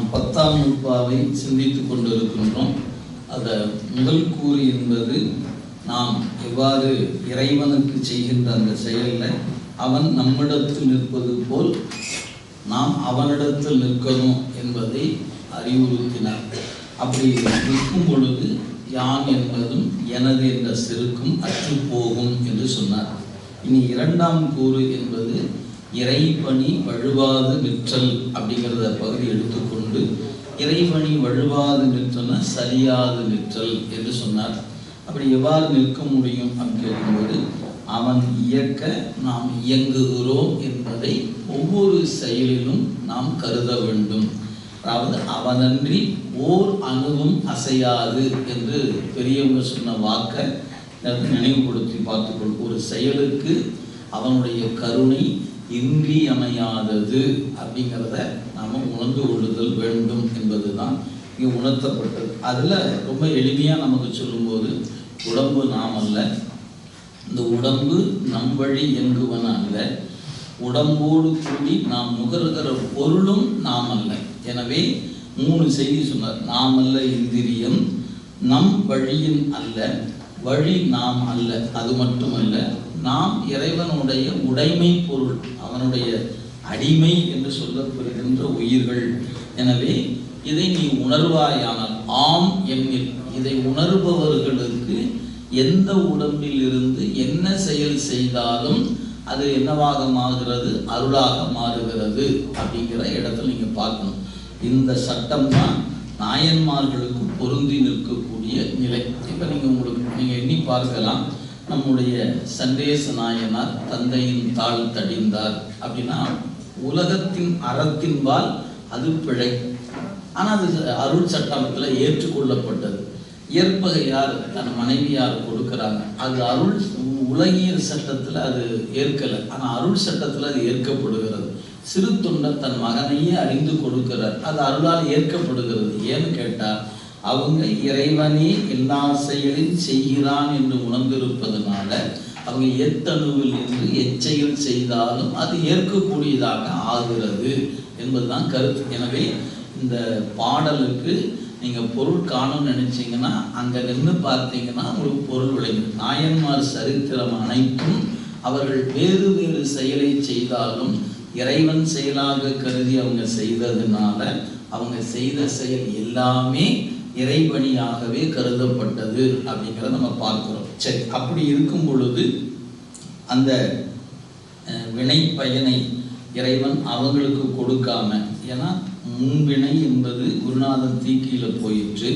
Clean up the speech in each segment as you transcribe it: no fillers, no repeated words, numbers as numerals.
நாம் 10ஆம் நூற்பாவை சிந்தித்துக் கொண்டிருக்கின்றோம். அந்த முதல் கூறு என்பது நாம் எவ்வாறு இறைவனுக்கு செய்கின்ற அந்த செயலில் அவன் நம்மிடத்தில் நிற்பது போல் நாம் அவனிடத்தில் நிற்கணும் என்பதை அறிவுறுத்தினார். அப்படி நிற்கும் பொழுது யான் என்பதும் எனது என்ற செருக்கும் அற்றுப்போகும் என்று சொன்னார். இனி 2ஆம் கூறு என்பது இறைபணி வழுவாது நிற்றல் அப்படிங்கிறத பகுதி எடுத்துக்கொண்டு இறைபணி வழுவாது நிற்றல்னா சரியாது நிற்றல் என்று சொன்னார். அப்படி எவ்வாறு நிற்க முடியும் அப்படின்னு கேட்கும்போது அவன் இயக்க நாம் இயங்குகிறோம் என்பதை ஒவ்வொரு செயலிலும் நாம் கருத வேண்டும். அதாவது அவனன்றி ஓர் அணுவும் அசையாது என்று பெரியவங்க சொன்ன வாக்கை நினைவுபடுத்தி பார்த்துக்கொள். ஒரு செயலுக்கு அவனுடைய கருணை இன்றியமையாதது அப்படிங்கிறத நாம் உணர்ந்து கொள்ளுதல் வேண்டும் என்பது தான் இங்கே உணர்த்தப்பட்டது. அதில் ரொம்ப எளிமையாக நமக்கு சொல்லும்போது உடம்பு நாம் அல்ல, இந்த உடம்பு நம் வழி இயங்குவன அல்ல, உடம்போடு கூடி நாம் நுகர்கிற பொருளும் நாம் அல்ல. எனவே 3 செய்தி சொன்னார். நாம் அல்ல இந்திரியம், நம் வழியின் அல்ல, வழி நாம் அல்ல. அது மட்டுமல்ல, நாம் இறைவனுடைய உடைமை பொருள், அவனுடைய அடிமை என்று சொல்லப்படுகின்ற உயிர்கள். எனவே இதை நீ உணர்வாயானால் ஆம் எண்ணில் இதை உணர்பவர்களுக்கு எந்த உடம்பில் இருந்து என்ன செயல் செய்தாலும் அது என்னவாக மாறுகிறது, அருளாக மாறுகிறது அப்படிங்கிற இடத்துல நீங்க பார்க்கணும். இந்த சட்டம் தான் நாயன்மார்களுக்கு பொருந்தி நிற்கக்கூடிய நிலை. இப்போ நீங்கள் எண்ணி பார்க்கலாம். நம்முடைய சண்டேச நாயனார் தந்தையின் தாள் தடிந்தார் அப்படின்னா உலகத்தின் அறத்தின்பால் அது பிழை. ஆனால் அது அருள் சட்டத்தில் ஏற்றுக்கொள்ளப்பட்டது. ஏற்பகை யார், தன் மனைவியார் கொடுக்குறாங்க, அது அருள் உலகியல் சட்டத்தில் அது ஏற்கலை, ஆனால் அருள் சட்டத்தில் அது ஏற்கப்படுகிறது. சிறு தொண்டர் தன் மகனையே அறிந்து கொடுக்கிறார், அது அருளால் ஏற்கப்படுகிறது. ஏன்னு கேட்டால் அவங்க இறைவனே எல்லா செயலில் செய்கிறான் என்று உணர்ந்திருப்பதனால அவங்க எத்தணுவில் நின்று எச்செயல் செய்தாலும் அது ஏற்கக்கூடியதாக ஆகிறது என்பதுதான் கருத்து. எனவே இந்த பாடலுக்கு நீங்கள் பொருள் காணும்னு நினைச்சீங்கன்னா அங்கே நின்று பார்த்தீங்கன்னா உங்களுக்கு பொருள் விளையும். நாயன்மார் சரித்திரம் அனைத்தும் அவர்கள் வேறு வேறு செயலை செய்தாலும் இறைவன் செயலாக கருதி அவங்க செய்ததுனால அவங்க செய்த செயல் எல்லாமே இறைபணியாகவே கருதப்பட்டது அப்படிங்கிறத நம்ம பார்க்கிறோம். சரி, அப்படி இருக்கும் பொழுது அந்த வினை பயனை இறைவன் அவங்களுக்கு கொடுக்காம, ஏன்னா முன்வினை என்பது குருநாதன் தீக்கியில் போயிற்று,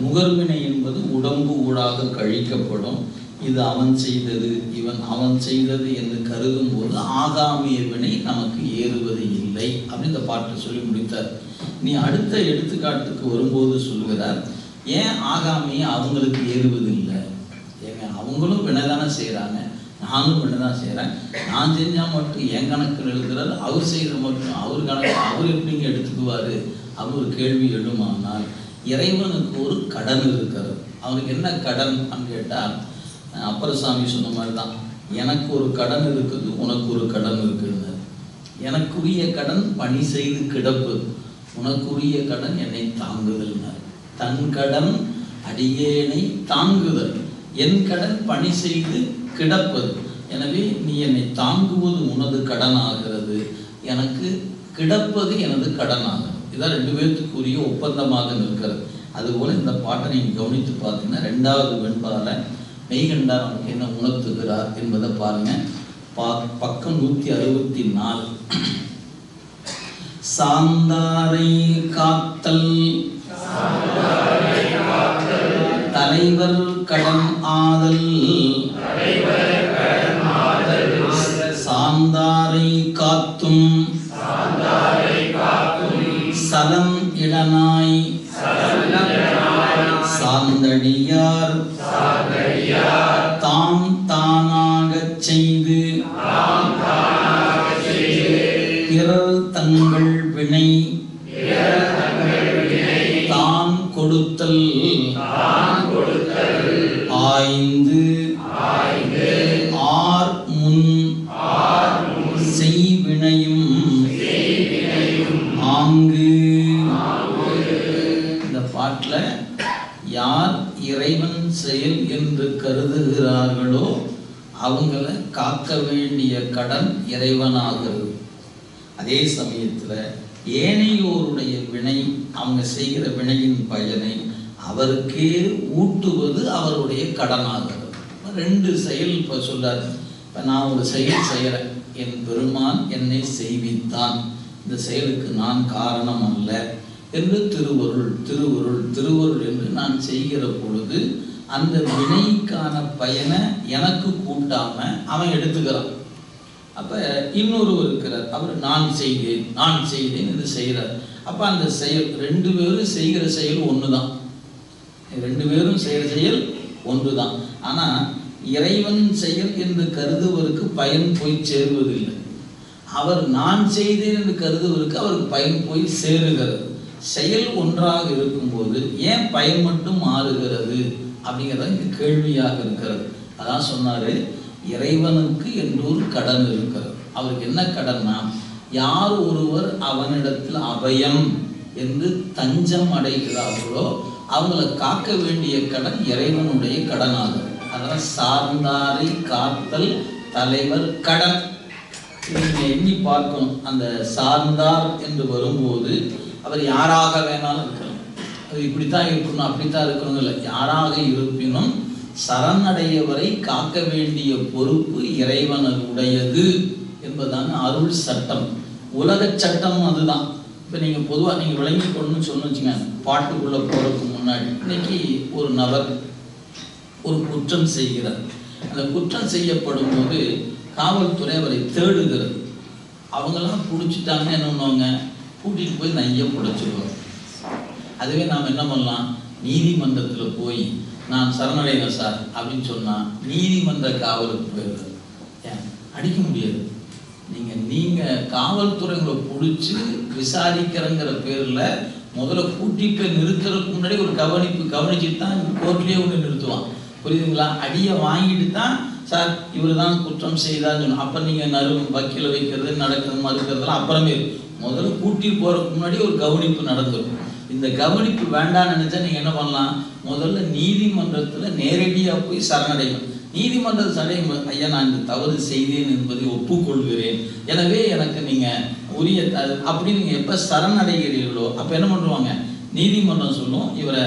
நுகர்வினை என்பது உடம்பு ஊடாக கழிக்கப்படும். இது அவன் செய்தது இவன் அவன் செய்தது என்று கருதும் போது ஆகாமிய வினை நமக்கு ஏறுவது இல்லை அப்படின்னு இந்த பாட்டை சொல்லி முடித்தார். நீ அடுத்த எடுத்துக்காட்டுக்கு வரும்போது சொல்கிறார், ஏன் ஆகாமியை அவங்களுக்கு ஏறுவது இல்லை? ஏங்க அவங்களும் வினை தானே செய்கிறாங்க, நானும் வினை தான் செய்கிறேன். நான் செஞ்சால் மட்டும் என் கணக்கில் எழுதுறாரு, அவர் செய்கிற மட்டும் அவர் கணக்கு அவர் எப்படிங்க எடுத்துக்குவார் அவர் ஒரு கேள்வி எழுமானால், இறைவனுக்கு ஒரு கடன் இருக்கிறது. அவனுக்கு என்ன கடன் அப்படின்னு கேட்டால் அப்பரசாமி சொன்ன மாதிரி தான், எனக்கு ஒரு கடன் இருக்குது, உனக்கு ஒரு கடன் இருக்குன்னு. எனக்குரிய கடன் பணி செய்து கிடப்பது, உனக்குரிய கடன் என்னை தாங்குதல்னார். தன் கடன் அடியேனை தாங்குதல், என் கடன் பணி செய்து கிடப்பது. எனவே நீ என்னை தாங்குவது உனது கடன் ஆகிறது, எனக்கு கிடப்பது எனது கடன் ஆகும். இதான் 2 பேர்த்துக்குரிய ஒப்பந்தமாக நிற்கிறது. அதுபோல் இந்த பாட்டை நீங்கள் கவனித்து பார்த்தீங்கன்னா 2வது வெண்பால மெய்கண்டார் நமக்கு என்ன உணர்த்துகிறார் என்பதை பாருங்க. பக்கம் 164. சாந்தாரை காத்தல் தலைவர் கடன் ஆதல், சாந்தாரை காத்தும் சலம் இடனாய் சாந்தடியார் தாம் தானாகச் செய்து பிறர் தங்கள் வினை தான் கொடுத்தல் ஆய்ந்து ஆர் முன் செய்வினையும் ஆங்கு நாட்டில் யார் இறைவன் செயல் என்று கருதுகிறார்களோ அவங்கள காக்க வேண்டிய கடன் இறைவனாகிறது. அதே சமயத்தில் ஏனையோருடைய வினை, அவங்க செய்கிற வினையின் பயனை அவருக்கே ஊட்டுவது அவருடைய கடனாகிறது. ரெண்டு செயல் இப்போ சொல்றார். இப்போ நான் ஒரு செயல் செய்கிறேன், என் பெருமான் என்னை செய்வித்தான், இந்த செயலுக்கு நான் காரணம் அல்ல என்று திருவருள் திருவருள் திருவருள் என்று நான் செய்கிற பொழுது அந்த வினைக்கான பயனை எனக்கு கூட்டாம அவன் எடுத்துக்கிறான். அப்போ இன்னொருவர் இருக்கிறார், அவர் நான் செய்தேன் என்று செய்கிறார். அப்போ அந்த செயல் ரெண்டு பேரும் செய்கிற செயல் ஒன்று தான், ரெண்டு பேரும் செய்கிற செயல் ஒன்று தான். ஆனால் இறைவன் செயல் என்று கருதுவருக்கு பயன் போய் சேருவதில்லை. அவர் நான் செய்தேன் என்று கருதுவருக்கு அவருக்கு பயன் போய் சேருகிறது. செயல் ஒன்றாக இருக்கும்போது ஏன் பயன் மட்டும் மாறுகிறது அப்படிங்கிறத இங்கே கேள்வியாக இருக்கிறது. அதான் சொன்னார், இறைவனுக்கு என்றொரு கடன் இருக்கிறது. அவருக்கு என்ன கடன்னா, யார் ஒருவர் அவனிடத்தில் அபயம் என்று தஞ்சம் அடைகிறார்களோ அவங்கள காக்க வேண்டிய கடன் இறைவனுடைய கடனாகும். அதனால் சார்ந்தாரை காத்தல் தலைவர் கடன். நீங்கள் எண்ணி பார்க்கணும், அந்த சார்ந்தார் என்று வரும்போது அவர் யாராக வேணாலும் இருக்கலாம், அது இப்படித்தான் இருக்கணும் அப்படித்தான் இருக்கணும் இல்லை, யாராக இருப்பினும் சரணடையவரை காக்க வேண்டிய பொறுப்பு இறைவனுடையது என்பதான அருள் சட்டம். உலக சட்டம் அதுதான். இப்போ நீங்கள் பொதுவாக நீங்கள் விளங்கி கொள்ளணும்னு சொன்னு வச்சுங்க. பாட்டுக்குள்ளே போகிறதுக்கு முன்னாடி இன்னைக்கு ஒரு நபர் ஒரு குற்றம் செய்கிறார். அந்த குற்றம் செய்யப்படும் போது காவல்துறை அவரை தேடுகிறது. அவங்களாம் பிடிச்சிட்டாங்கன்னு என்ன பண்ணுவாங்க, கூட்டிகிட்டு போய் நைய பிடிச்சிடுவாங்க. அதுவே நாம் என்ன பண்ணலாம், நீதிமன்றத்தில் போய் நான் சரணடைகிறேன் சார் அப்படின்னு சொன்னால் நீதிமன்ற காவலுக்கு போயிடுறது. ஏன் அடிக்க முடியாது. நீங்கள் காவல்துறைகளை பிடிச்சி விசாரிக்கிறங்கிற பேரில் முதல்ல கூட்டி போய் நிறுத்துறதுக்கு முன்னாடி ஒரு கவனிச்சுட்டு தான் கோர்ட்லேயே ஒன்று நிறுத்துவான். புரியுதுங்களா? அடியை வாங்கிட்டு தான் சார் இவர் தான் குற்றம் செய்தான்னு சொன்னோம். அப்போ நீங்கள் வக்கீல வைக்கிறது நடக்கிறது மறுக்கிறதுலாம் அப்புறமே. முதல்ல கூட்டி போகிறதுக்கு முன்னாடி ஒரு கவனிப்பு நடந்துடும். இந்த கவனிப்பு வேண்டாம்னு நினச்சா நீங்கள் என்ன பண்ணலாம், முதல்ல நீதிமன்றத்தில் நேரடியாக போய் சரணடையும். நீதிமன்றத்தில் சடையும், ஐயா நான் இந்த தவறு செய்தேன் என்பதை ஒப்புக்கொள்கிறேன், எனவே எனக்கு நீங்கள் உரிய அப்படின்னு நீங்கள் எப்போ சரணடைகிறீர்களோ அப்போ என்ன பண்ணுவாங்க, நீதிமன்றம் சொல்லும் இவரை,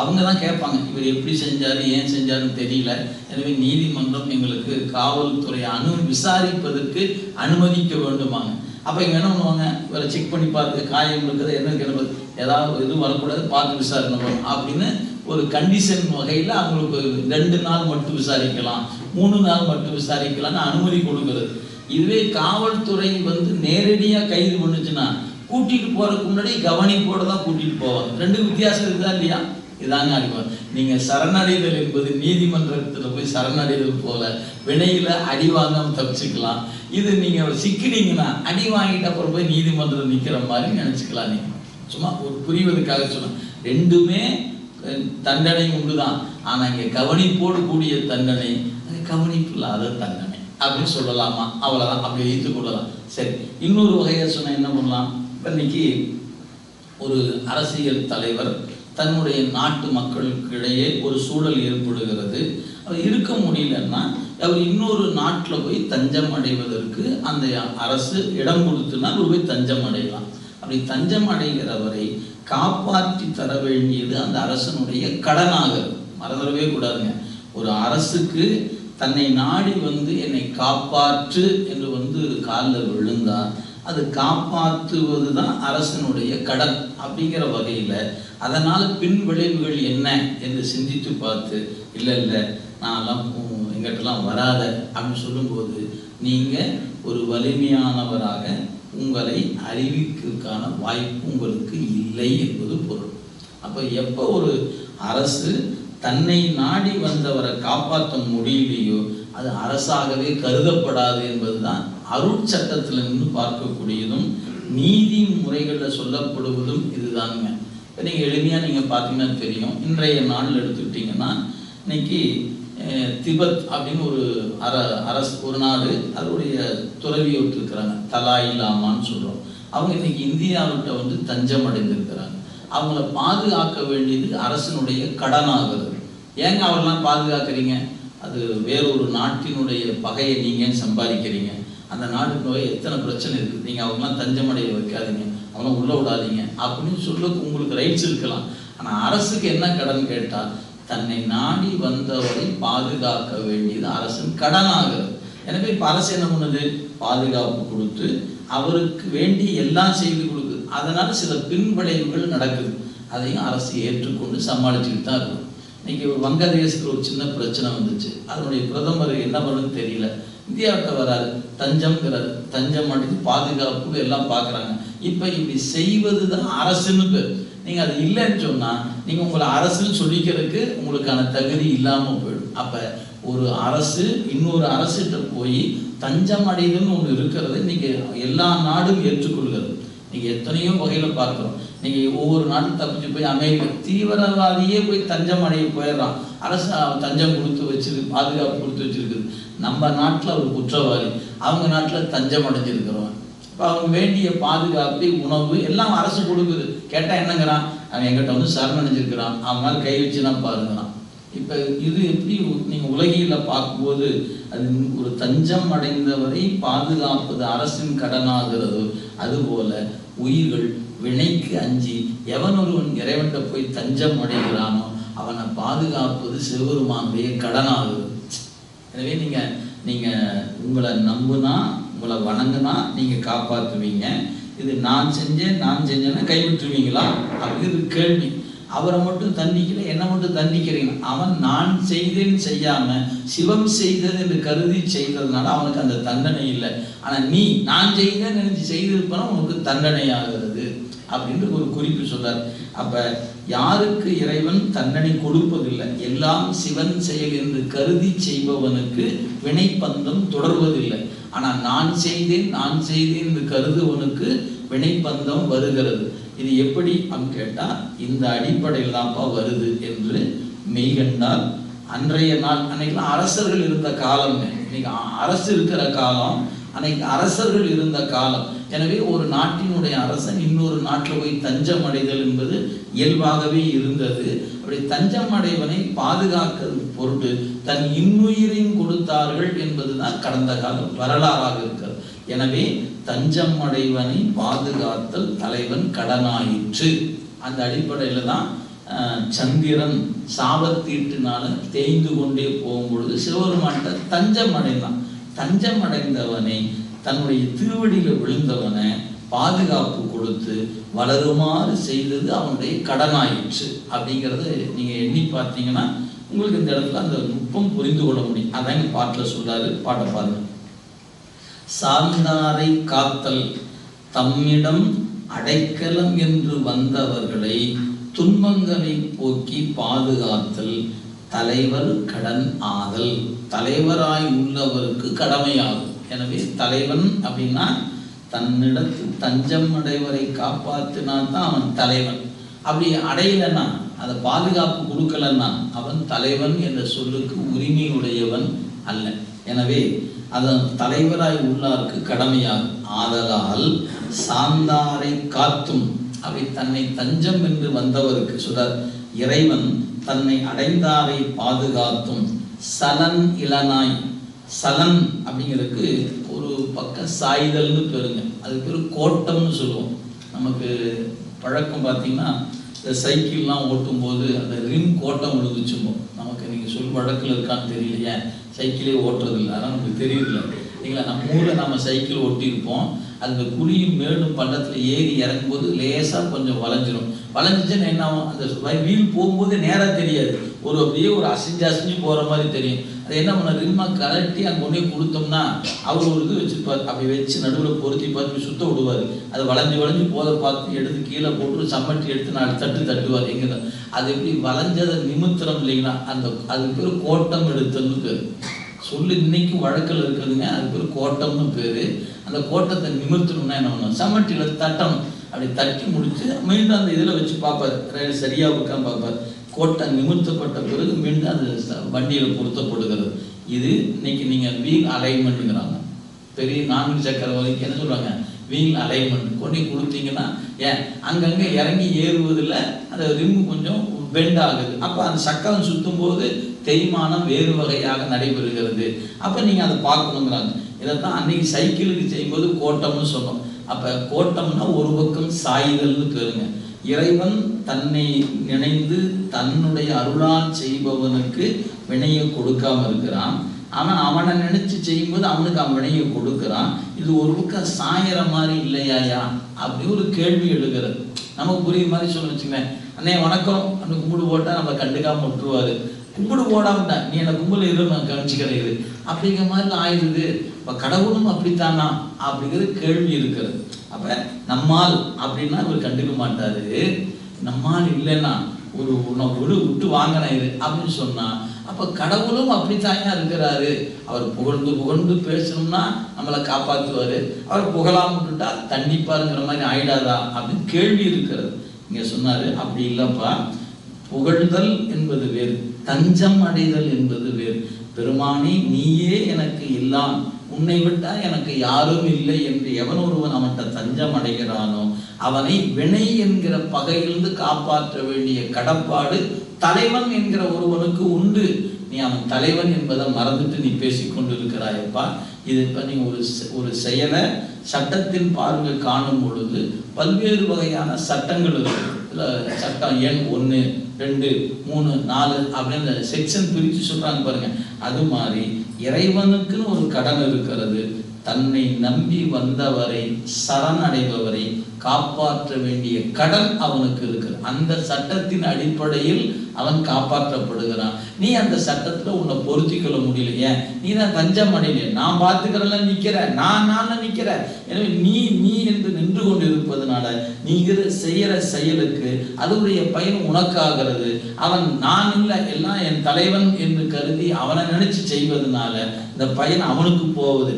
அவங்க தான் கேட்பாங்க இவர் எப்படி செஞ்சார் ஏன் செஞ்சாருன்னு தெரியல, எனவே நீதிமன்றம் எங்களுக்கு காவல்துறை விசாரிப்பதற்கு அனுமதிக்க வேண்டுமாங்க. அப்போ இவங்க என்ன பண்ணுவாங்க, இவரை செக் பண்ணி பார்த்து காயம் இருக்கிறது என்ன கிளம்புது, ஏதாவது எதுவும் வரக்கூடாது பார்த்து விசாரணை பண்ணணும் அப்படின்னு ஒரு கண்டிஷன் வகையில் அவங்களுக்கு 2 நாள் மட்டும் விசாரிக்கலாம், 3 நாள் மட்டும் விசாரிக்கலாம்னு அனுமதி கொடுக்கிறது. இதுவே காவல்துறை நேரடியாக கைது பண்ணுச்சுன்னா கூட்டிகிட்டு போகிறதுக்கு முன்னாடி கவனிப்போடு தான் கூட்டிகிட்டு போவாங்க. 2 வித்தியாசம் இருக்குதா இல்லையா? இதாங்க அடிப்பாங்க. நீங்கள் சரணடைதல் என்பது நீதிமன்றத்தில் போய் சரணடைதல் போல வினையில் அடி வாங்காமல் தப்பிச்சுக்கலாம். இது நீங்கள் சிக்கினீங்கன்னா அடி வாங்கிட்டு அப்புறம் போய் நீதிமன்றம் நிற்கிற மாதிரி நினச்சிக்கலாம். நீங்கள் சும்மா ஒரு புரிவதற்காக சொன்னால் ரெண்டுமே தண்டனை உண்டு தான். ஆனால் இங்கே கவனிப்போடு கூடிய தண்டனை, கவனிப்பு இல்லாத தண்டனை அப்படின்னு சொல்லலாமா? அவ்வளோதான், அப்படி வைத்து கொள்ளலாம். சரி, இன்னொரு வகையை சொன்னால் என்ன பண்ணலாம், இப்போ இன்னைக்கு ஒரு அரசியல் தலைவர் தன்னுடைய நாட்டு மக்களுக்கு இடையே ஒரு சூழல் ஏற்படுகிறது, அவர் இருக்க முடியலன்னா அவர் இன்னொரு நாட்டில் போய் தஞ்சம் அடைவதற்கு அந்த அரசு இடம் கொடுத்துனா அவர் போய் தஞ்சம் அடையலாம். அப்படி தஞ்சம் அடைகிறவரை காப்பாற்றி தர வேண்டியது அந்த அரசனுடைய கடனாக மறந்துடவே கூடாதுங்க. ஒரு அரசுக்கு தன்னை நாடி என்னை காப்பாற்று என்று காலில் விழுந்தால் அது காப்பாற்றுவது தான் அரசனுடைய கடன் அப்படிங்கிற வகையில். அதனால் பின் விளைவுகள் என்ன என்று சிந்தித்து பார்த்து இல்லை நான்லாம் எங்கிட்டலாம் வராத அப்படின்னு சொல்லும்போது நீங்கள் ஒரு வலிமையானவராக உங்களை அறிவிக்கிறதுக்கான வாய்ப்பு உங்களுக்கு இல்லை என்பது பொருள். அப்போ எப்போ ஒரு அரசு தன்னை நாடி வந்தவரை காப்பாற்ற முடியலையோ அது அரசாகவே கருதப்படாது என்பதுதான் அருட்சட்டத்திலிருந்து பார்க்கக்கூடியதும் நீதி முறைகளில் சொல்லப்படுவதும் இதுதானுங்க. இப்போ நீங்கள் எளிமையாக நீங்கள் பார்த்தீங்கன்னா தெரியும். இன்றைய நாளில் எடுத்துக்கிட்டிங்கன்னா இன்னைக்கு திபெத் அப்படின்னு ஒரு அரசு ஒரு நாடு அதோடைய துறவியோட்டு இருக்கிறாங்க, தலாய் லாமான்னு சொல்கிறோம். அவங்க இன்னைக்கு இந்தியாவிட்ட தஞ்சம் அடைந்திருக்கிறாங்க. அவங்கள பாதுகாக்க வேண்டியது அரசனுடைய கடனாகிறது. ஏங்க அவரெல்லாம் பாதுகாக்கிறீங்க? அது வேறொரு நாட்டினுடைய பகையை நீங்கள் சம்பாதிக்கிறீங்க. அந்த நாட்டுக்கு எத்தனை பிரச்சனை இருக்குது, நீங்கள் அவங்களாம் தஞ்சமடைய வைக்காதீங்க, அவங்களாம் உள்ள விடாதீங்க அப்படின்னு சொல்ல உங்களுக்கு ரைட்ஸ் இருக்கலாம். ஆனால் அரசுக்கு என்ன கடன் கேட்டால், தன்னை நாடி வந்தவரை பாதுகாக்க வேண்டியது அரசின் கடனாகிறது. எனவே இப்போ அரசு என்ன பண்ணுது? பாதுகாப்பு கொடுத்து அவருக்கு வேண்டி எல்லாம் செய்து கொடுக்குது. அதனால சில பின்விளைவுகள் நடக்குது. அதையும் அரசு ஏற்றுக்கொண்டு சமாளிச்சுக்கிட்டு தான் இருக்கும். இன்னைக்கு வங்கதேசத்தில் ஒரு சின்ன பிரச்சனை வந்துச்சு. அதனுடைய பிரதமர் என்ன பண்ணுன்னு தெரியல, இந்தியாவிட்ட வராது, தஞ்சம்ங்கிறாரு. தஞ்சம் அடித்து பாதுகாப்பு எல்லாம் பார்க்குறாங்க. இப்போ இப்படி செய்வது தான் அரசுன்னு பேர். நீங்கள் அது இல்லைன்னு சொன்னால் நீங்கள் உங்களை அரசுன்னு சொல்லிக்கிறதுக்கு உங்களுக்கான தகுதி இல்லாமல் போயிடும். அப்போ ஒரு அரசு இன்னொரு அரசிட்ட போய் தஞ்சம் அடைதுன்னு ஒன்று இருக்கிறது இன்னைக்கு எல்லா நாடும் ஏற்றுக்கொள்கிறது. நீங்கள் எத்தனையோ வகையில் பார்க்குறோம். நீங்கள் ஒவ்வொரு நாடும் தப்பிச்சு போய் அமெரிக்க தீவிரவாதியே போய் தஞ்சம் அடைய போயிடுறான். அரசு தஞ்சம் கொடுத்து வச்சிருக்கு, பாதுகாப்பு கொடுத்து வச்சிருக்குது. நம்ம நாட்டில் ஒரு குற்றவாளி, அவங்க நாட்டில் தஞ்சம் அடைஞ்சிருக்கிறோம். இப்போ அவங்க வேண்டிய பாதுகாப்பு, உணவு எல்லாம் அரசு கொடுக்குது. கேட்டால் என்னங்கிறான்? அவன் எங்கிட்ட வந்து சரணடைஞ்சிருக்கிறான், அவன் மேலே கை வச்சுனா பாருங்கிறான். இப்போ இது எப்படி நீங்கள் உலகில் பார்க்கும்போது அது ஒரு தஞ்சம் அடைந்தவரை பாதுகாப்பது அரசின் கடனாகிறது. அதுபோல உயிர்கள் வினைக்கு அஞ்சி எவன் ஒருவன் இறைவன்கிட்ட போய் தஞ்சம் அடைகிறானோ அவனை பாதுகாப்பது சிவபெருமானுடைய கடனாகுது. எனவே நீங்கள் உங்களை நம்புனா, உங்களை வணங்குனா நீங்கள் காப்பாற்றுவீங்க. இது நான் செஞ்சேன்னா கைவிட்டுருவீங்களா அப்படிங்கிறது கேள்வி. அவரை மட்டும் தண்டிக்கல, என்னை மட்டும் தண்டிக்கிறீங்க. அவன் நான் செய்தேன்னு செய்யாம சிவம் செய்தது என்று கருதி செய்ததுனால அவனுக்கு அந்த தண்டனை இல்லை. ஆனால் நீ நான் செய்தேன்னு நினைச்சு செய்திருப்பனா உனக்கு தண்டனை ஆகிறது அப்படின்னு ஒரு குறிப்பு சொல்றார். அப்ப யாருக்கு இறைவன் தண்டனை கொடுப்பதில்லை, எல்லாம் சிவன் செயல் என்று கருதி செய்பவனுக்கு வினைப்பந்தம் தொடர்வதில்லை. ஆனால் நான் செய்தேன் என்று கருதுவனுக்கு வினைப்பந்தம் வருகிறது. இது எப்படி அப்படின்னு கேட்டால் இந்த அடிப்படையில் தான்ப்பா வருது என்று மெய்கண்டால் அன்றைய நாள், அன்னைக்கெல்லாம் அரசர்கள் இருந்த காலம், இன்னைக்கு அரசு இருக்கிற காலம், அன்னைக்கு அரசர்கள் இருந்த காலம். எனவே ஒரு நாட்டினுடைய அரசன் இன்னொரு நாட்டில் போய் தஞ்சம் அடைதல் என்பது இயல்பாகவே இருந்தது. அப்படி தஞ்சம் அடைவனை பாதுகாக்கிறது பொருட்டு தன் இன்னுயிரையும் கொடுத்தார்கள் என்பதுதான் கடந்த கால வரலாறாக இருக்கிறது. எனவே தஞ்சம் அடைவனை பாதுகாத்தல் தலைவன் கடனாயிற்று. அந்த அடிப்படையில் தான் சந்திரன் சாபத்தீட்டுனால தேய்ந்து கொண்டே போகும்பொழுது சிவபெருமான்கிட்ட தஞ்சம் அடைந்தான். தஞ்சம் அடைந்தவனை, தன்னுடைய திருவடியில் விழுந்தவனை பாதுகாப்பு கொடுத்து வளருமாறு செய்தது அவனுடைய கடனாயிற்று. அப்படிங்கிறத நீங்கள் எண்ணி பார்த்தீங்கன்னா உங்களுக்கு இந்த இடத்துல அந்த நுட்பம் புரிந்து கொள்ள முடியும். அதான் பாட்டில் சொல்றாரு. பாட்டை பாருங்க. சார்ந்தாரை காத்தல் தம்மிடம் அடைக்கலம் என்று வந்தவர்களை துன்பங்களை போக்கி பாதுகாத்தல் தலைவர் கடன் ஆதல். தலைவராய் உள்ளவருக்கு கடமையாகும். எனவே தலைவன் அப்படின்னா தன்னிடத்து தஞ்சம் அடைவரை காப்பாற்றினா தான் அவன் தலைவன். அப்படி அடையலைன்னா, அதை பாதுகாப்பு கொடுக்கலன்னா அவன் தலைவன் என்ற சொல்லுக்கு உரிமையுடையவன் அல்ல. எனவே அதன் தலைவராய் உள்ளாருக்கு கடமையாகும். ஆதலால் சார்ந்தாரை காத்தும், அப்படி தன்னை தஞ்சம் என்று வந்தவருக்கு சொல்றார் இறைவன் தன்னை அடைந்தாரை பாதுகாத்தும் சலன் இளனாய். சலன் அப்படிங்கிறதுக்கு ஒரு பக்கம் சாய்தல்னு பேருங்க. அது பேர் கோட்டம்னு சொல்லுவோம். நமக்கு பழக்கம் பார்த்தீங்கன்னா இந்த சைக்கிள்லாம் ஓட்டும்போது அந்த ரிம் கோட்டம் விழுந்துச்சுமோ. நமக்கு நீங்கள் சொல் வழக்கில் இருக்கான்னு தெரியலையே, சைக்கிளே ஓட்டுறதில்லை, அதனால் நமக்கு தெரியல இல்லைங்களா. நம்ம ஊரில் நம்ம சைக்கிள் ஓட்டியிருப்போம். அந்த குழியும் மேடும் பள்ளத்தில் ஏறி இறங்கும்போது லேசாக கொஞ்சம் வளைஞ்சிரும். வளைஞ்சிச்சுன்னு என்ன ஆகும், அந்த வீல் போகும்போது நேராக தெரியாது, ஒரு அப்படியே ஒரு அசைஞ்சு போகிற மாதிரி தெரியும். அதை என்ன பண்ண, ரிம்மா கலட்டி அங்கே கொண்டே கொடுத்தோம்னா அவர் ஒரு இது வச்சுருப்பார். அப்படி வச்சு நடுவில் பொருத்தி பார்த்து சுத்த விடுவார். அது வளைஞ்சு போதை பார்த்து எடுத்து கீழே போட்டு சம்மட்டி எடுத்து நான் தட்டுவார். எங்கே அது எப்படி வளைஞ்சதை நிமித்திரம் இல்லைங்களா, அந்த அது பேர் கோட்டம் எடுத்தல்னு பேர். சொல்லு இன்னைக்கு வழக்கில் இருக்குதுங்க. அது பேர் கோட்டம்னு பேர். அந்த கோட்டத்தை நிமிர்த்தணும்னா என்ன பண்ணணும், சம்மட்டியில் தட்டணும். அப்படி தட்டி முடிச்சு மீண்டும் அந்த இதில் வச்சு பார்ப்பார், சரியாக இருக்கான்னு பார்ப்பார். கோட்டை நிமிர்த்தப்பட்ட பிறகு மீண்டும் அது வண்டியில் பொருத்தப்படுகிறது. இது இன்னைக்கு நீங்கள் வீல் அலைன்மெண்ட்டுங்கிறாங்க. பெரிய 4 சக்கர வரைக்கும் என்ன சொல்கிறாங்க, வீல் அலைன்மெண்ட் கொண்டு கொடுத்தீங்கன்னா ஏன் அங்கங்கே இறங்கி ஏறுவதில் அந்த ரிம் கொஞ்சம் பெண்ட் ஆகுது. அப்போ அந்த சக்கரம் சுற்றும் போது தேய்மானம் வேறு வகையாக நடைபெறுகிறது. அப்போ நீங்கள் அதை பார்க்கணுங்கிறாங்க. இதைத்தான் அன்னைக்கு சைக்கிளுக்கு செய்யும்போது கோட்டம்னு சொன்னோம். அப்போ கோட்டம்னா ஒரு பக்கம் சாய்தல்னு பேருங்க. இறைவன் தன்னை நினைந்து தன்னுடைய அருளால் செய்பவனுக்கு வினையை கொடுக்காம இருக்கிறான். அவனை நினைச்சு செய்யும்போது அவனுக்கு அவன் வினையை கொடுக்குறான். இது ஒரு பக்கம் சாயிற மாதிரி இல்லையாயா அப்படி ஒரு கேள்வி எழுகிறது. நமக்கு புரியுற மாதிரி சொல்ல வச்சுங்களேன். அண்ணே வணக்கம் அப்படின்னு கும்பிடு போட்டால் நம்ம கண்டுக்காம விட்டுருவாரு. கும்பிடு போடாமட்டா நீ என்னை கும்பிடு இரு நான் கவனிச்சுக்கிறேன் இது அப்படிங்கிற மாதிரி ஆயிடுது. இப்போ கடவுளும் அப்படித்தானா அப்படிங்கிறது கேள்வி இருக்கிறது. அப்போ நம்மால் அப்படின்னா இவர் கண்டுக்க மாட்டாரு. நம்மால் இல்லைன்னா ஒரு விட்டு வாங்கினாரு அப்படின்னு சொன்னா அப்போ கடவுளும் அப்படித்தாயா இருக்கிறாரு. அவர் புகழ்ந்து புகழ்ந்து பேசணும்னா நம்மளை காப்பாற்றுவாரு. அவர் புகழாம விட்டுட்டா தண்டிப்பாருங்கிற மாதிரி ஆயிடாதா அப்படின்னு கேள்வி இருக்கிறது. இங்க சொன்னாரு அப்படி இல்லப்பா, புகழ்தல் என்பது வேறு, தஞ்சம் அடைதல் என்பது வேறு. பெருமானி நீயே எனக்கு எல்லாம், உன்னை விட்டா எனக்கு யாரும் இல்லை என்று எவன் ஒருவன் அவன்கிட்ட தஞ்சம் அடைகிறானோ அவனை வினை என்கிற பகையிலிருந்து காப்பாற்ற வேண்டிய கடப்பாடு தலைவன் என்கிற ஒருவனுக்கு உண்டு. நீ அவன் தலைவன் என்பதை மறந்துட்டு நீ பேசிக்கொண்டு இருக்கிறாயப்பா. இது இப்போ நீ ஒரு செயலை சட்டத்தின் பார்வை காணும் பொழுது பல்வேறு வகையான சட்டங்கள் இருக்கு. இதில் சட்டம் எண் 1, 2, 3, 4 அப்படின்னு செக்ஷன் பிரித்து சொல்றாங்க பாருங்க. அது மாதிரி இறைவனுக்குன்னு ஒரு கடன் இருக்கிறது. தன்னை நம்பி வந்தவரை சரணடைபவரை காப்பாற்ற வேண்டிய கடன் அவனுக்கு இருக்குது. அந்த சட்டத்தின் அடிப்படையில் அவன் காப்பாற்றப்படுகிறான். நீ அந்த சட்டத்துல உன்னை பொருத்தி கொள்ள முடியல. ஏன் நீ தான் தஞ்சம் அடையல, நான் பார்த்துக்கிறல நிக்கிற, நான் நிக்கிற. எனவே நீ என்று நின்று கொண்டு இருப்பதனால நீங்க செய்யற செயலுக்கு அதனுடைய பயன் உனக்காகிறது. அவன் நான் இல்லை எல்லாம் என் தலைவன் என்று கருதி அவனை நினைச்சு செய்வதனால இந்த பயன் அவனுக்கு போவது.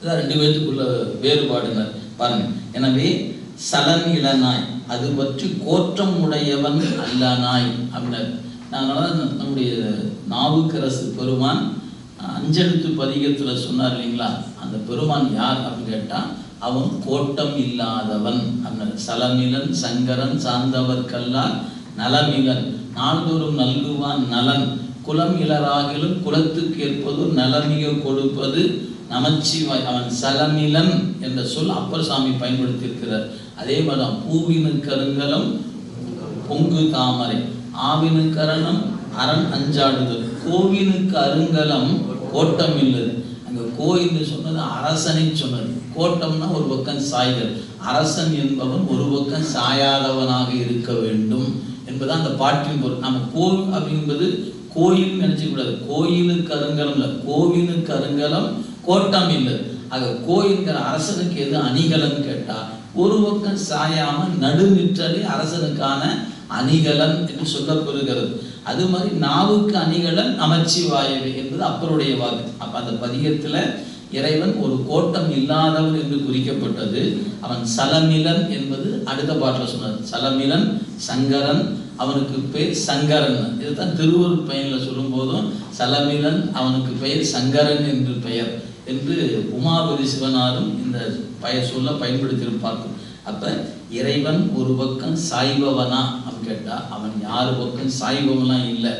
இதான் 2 பேருக்குள்ள வேறுபாடுனர் பாருங்க. எனவே சலன் இளநாய் அது பற்றி கோற்றம் உடையவன் அல்ல நாய் அப்படின்னாரு. அதனால நம்முடைய நாவுக்கரசு பெருமான் 5 எழுத்து பதிகத்துல சொன்னார் இல்லைங்களா, அந்த பெருமான் யார் அப்படின்னு கேட்டா அவன் கோட்டம் இல்லாதவன் அப்படின்னாரு. சலமிலன் சங்கரன் சார்ந்தவர் கல்லால் நலமிலன் நாள்தோறும் நல்குவான் நலன் குலம் இளராகிலும் குலத்துக்கு ஏற்பது நலமிக கொடுப்பது நமச்சிவாய். அவன் சலமிலன் என்ற சொல் அப்பர் சாமி பயன்படுத்தி இருக்கிறார். அதே மாதிரி பூவினு கருங்கலம் பொங்கு தாமரை ஆவினு கரணம் அரண் அஞ்சாடுதல் கோவினுக்கு அருங்கலம் கோட்டம் இல்லது. அங்க கோயில் சொன்னது அரசனை சொன்னது. கோட்டம்னா ஒரு பக்கம் சாய்தல். அரசன் என்பவன் ஒரு பக்கம் சாயாதவனாக இருக்க வேண்டும் என்பது அந்த பாட்டின் பொருள். நம்ம கோவில் அப்படின்பது கோயில் நினைச்சு கூடாது. கோயிலுக்கு அருங்கலம் இல்லை, கோவிலுக்கு அருங்கலம் கோட்டம் இல்லை. ஆக கோயில்கிற அரசனுக்கு எது அணிகலன் கேட்டா ஒரு பக்கம் சாயாம நடுநிற்றலே அரசனுக்கான அணிகலன் என்று சொல்லப்பெறுகிறது. அது மாதிரி நாவுக்கு அணிகலன் நமச்சிவாயவே என்பது அப்பருடைய வாக்கு. அப்ப அந்த பதிகத்துல இறைவன் ஒரு கோட்டம் இல்லாதவன் என்று குறிக்கப்பட்டது. அவன் சலமிலன் என்பது அடுத்த பாட்டில் சொன்னார். சலமிலன் சங்கரன் அவனுக்கு பேர் சங்கரன். இதுதான் திருவருட் பயன்ல சொல்லும் போதும் சலமிலன் அவனுக்கு பெயர் சங்கரன் என்று பெயர் என்று உமாபதி சிவனாரும் இந்த சொல்ல பயன்படுத்தியிருப்பார்கள். அப்ப இறைவன் ஒரு பக்கம் சாய்பவனா அப்படின்னு கேட்டா அவன் யாரு பக்கம் சாய்பவனா இல்லை.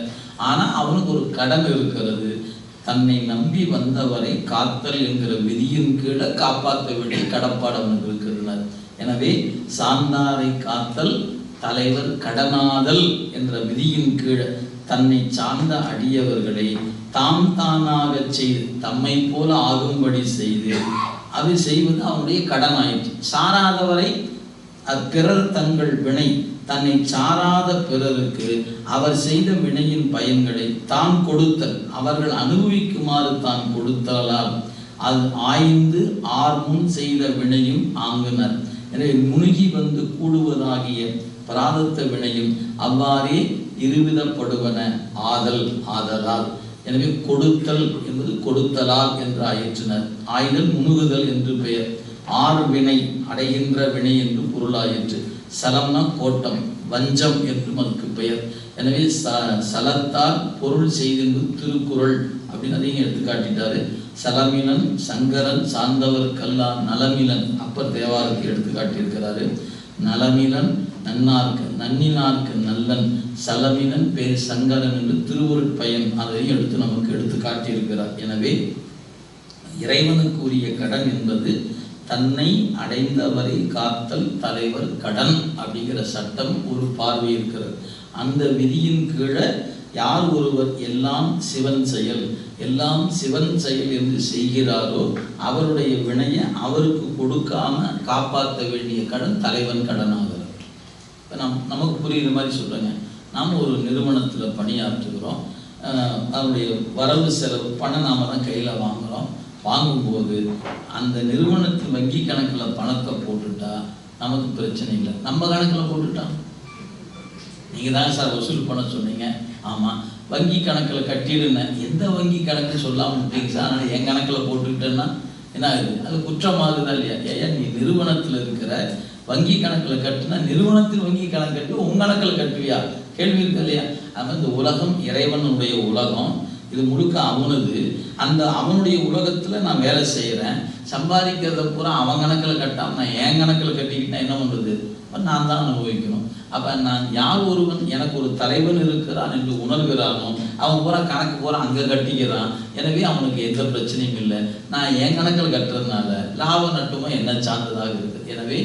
ஆனா அவனுக்கு ஒரு கடன் இருக்கிறது. தன்னை நம்பி வந்தவரை காத்தல் என்கிற விதியின் கீழே காப்பாற்ற வேண்டிய கடப்பாடு அவனுக்கு இருக்கிறது. எனவே சார்ந்தாரை காத்தல் தலைவர் கடனாதல் என்ற விதியின் கீழே தன்னை சார்ந்த அடியவர்களை தாம் தானாக செய்து தம்மை போல ஆகும்படி செய்து அது செய்வது அவனுடைய கடன் ஆயிற்று. சாராதவரை பிறர் தங்கள் வினை தன்னை சாராத பிறருக்கு அவர் செய்த வினையின் பயன்களை தான் கொடுத்தல் அவர்கள் அனுபவிக்குமாறு தான் கொடுத்தாலால் அது ஆய்ந்து முன் செய்த வினையும் ஆங்குனர். எனவே முழுகி வந்து கூடுவதாகிய பிராரத்த வினையும் அவ்வாறே இருவிதப்படுவன ஆதலால். எனவே கொடுத்தல் என்பது கொடுத்தலால் என்று ஆயிற்றனர். ஆய்தல் முணுகுதல் என்று பெயர். 6 வினை அடைகின்ற வினை என்று பொருளாயிற்று. சலம்னா கோட்டம், வஞ்சம் என்று அதற்கு பெயர். எனவே சலத்தால் பொருள் செய்தென்று திருக்குறள் அப்படின்னு அதையும் எடுத்து காட்டிட்டாரு. சலமிலன் சங்கரன் சார்ந்தவர் கல்லான் நலமிலன் அப்பர் தேவாரத்தை எடுத்து காட்டியிருக்கிறாரு. நலமிலன் நன்னார்க்கு நன்னினார்க்கு நல்லன் சலமிலன் பேர் சங்கரன் என்று திருவருட்பயன் அதையும் எடுத்து நமக்கு எடுத்து காட்டியிருக்கிறார். எனவே இறைவனுக்குரிய கடன் என்பது தன்னை அடைந்தவரை காத்தல் தலைவர் கடன் அப்படிங்கிற சட்டம் ஒரு பார்வை இருக்கிறது. அந்த விதியின் கீழே யார் ஒருவர் எல்லாம் சிவன் செயல் எல்லாம் சிவன் செயல் என்று செய்கிறாரோ அவருடைய வினையை அவருக்கு கொடுக்காம காப்பாற்ற வேண்டிய கடன் தலைவன் கடன் ஆகிறார். இப்போ நமக்கு புரியுற மாதிரி சொல்கிறேங்க. நாம் ஒரு நிறுவனத்தில் பணியாற்றுகிறோம். அதனுடைய வரவு செலவு பணம் நாம் தான் கையில் வாங்குகிறோம். வாங்கும்போது அந்த நிறுவனத்து வங்கி கணக்கில் பணத்தை போட்டுட்டா நமக்கு பிரச்சனை இல்லை. நம்ம கணக்கில் போட்டுட்டா நீங்கள் தான் சார் வசூல் பண்ண சொன்னீங்க. ஆமாம், வங்கி கணக்கில் கட்டிடுனேன். எந்த வங்கி கணக்கு சொல்லாமல் விட்டீங்க சார், ஆனால் என் கணக்கில் போட்டுக்கிட்டேன்னா என்ன ஆகுது? அது குற்றமாகுதா இல்லையா? ஏன் நீ நிறுவனத்தில் இருக்கிற வங்கி கணக்கில் கட்டுனா நிறுவனத்தில் வங்கி கணக்கு கட்டி உன் கணக்கில் கட்டுவியா? கேள்வி இருக்கு இல்லையா? அப்போ இந்த உலகம் இறைவனுடைய உலகம், இது முழுக்க அவனது. அந்த அவனுடைய உலகத்தில் நான் வேலை செய்கிறேன். சம்பாதிக்கிறத பூரா அவன் கணக்கில் கட்டாமல் நான் என் கணக்கில் கட்டிக்கிட்டேன் என்ன பண்ணுறது? நான் தான் அனுபவிக்கணும். அப்போ நான் யார் ஒருவன் எனக்கு ஒரு தலைவன் இருக்கிறான் என்று உணர்கிறானோ அவன் பூரா கணக்கு பூரா அங்கே கட்டிக்கிறான். எனவே அவனுக்கு எந்த பிரச்சனையும் இல்லை. நான் என் கணக்கில் கட்டுறதுனால லாப நட்டுமோ என்ன சார்ந்ததாக இருக்குது. எனவே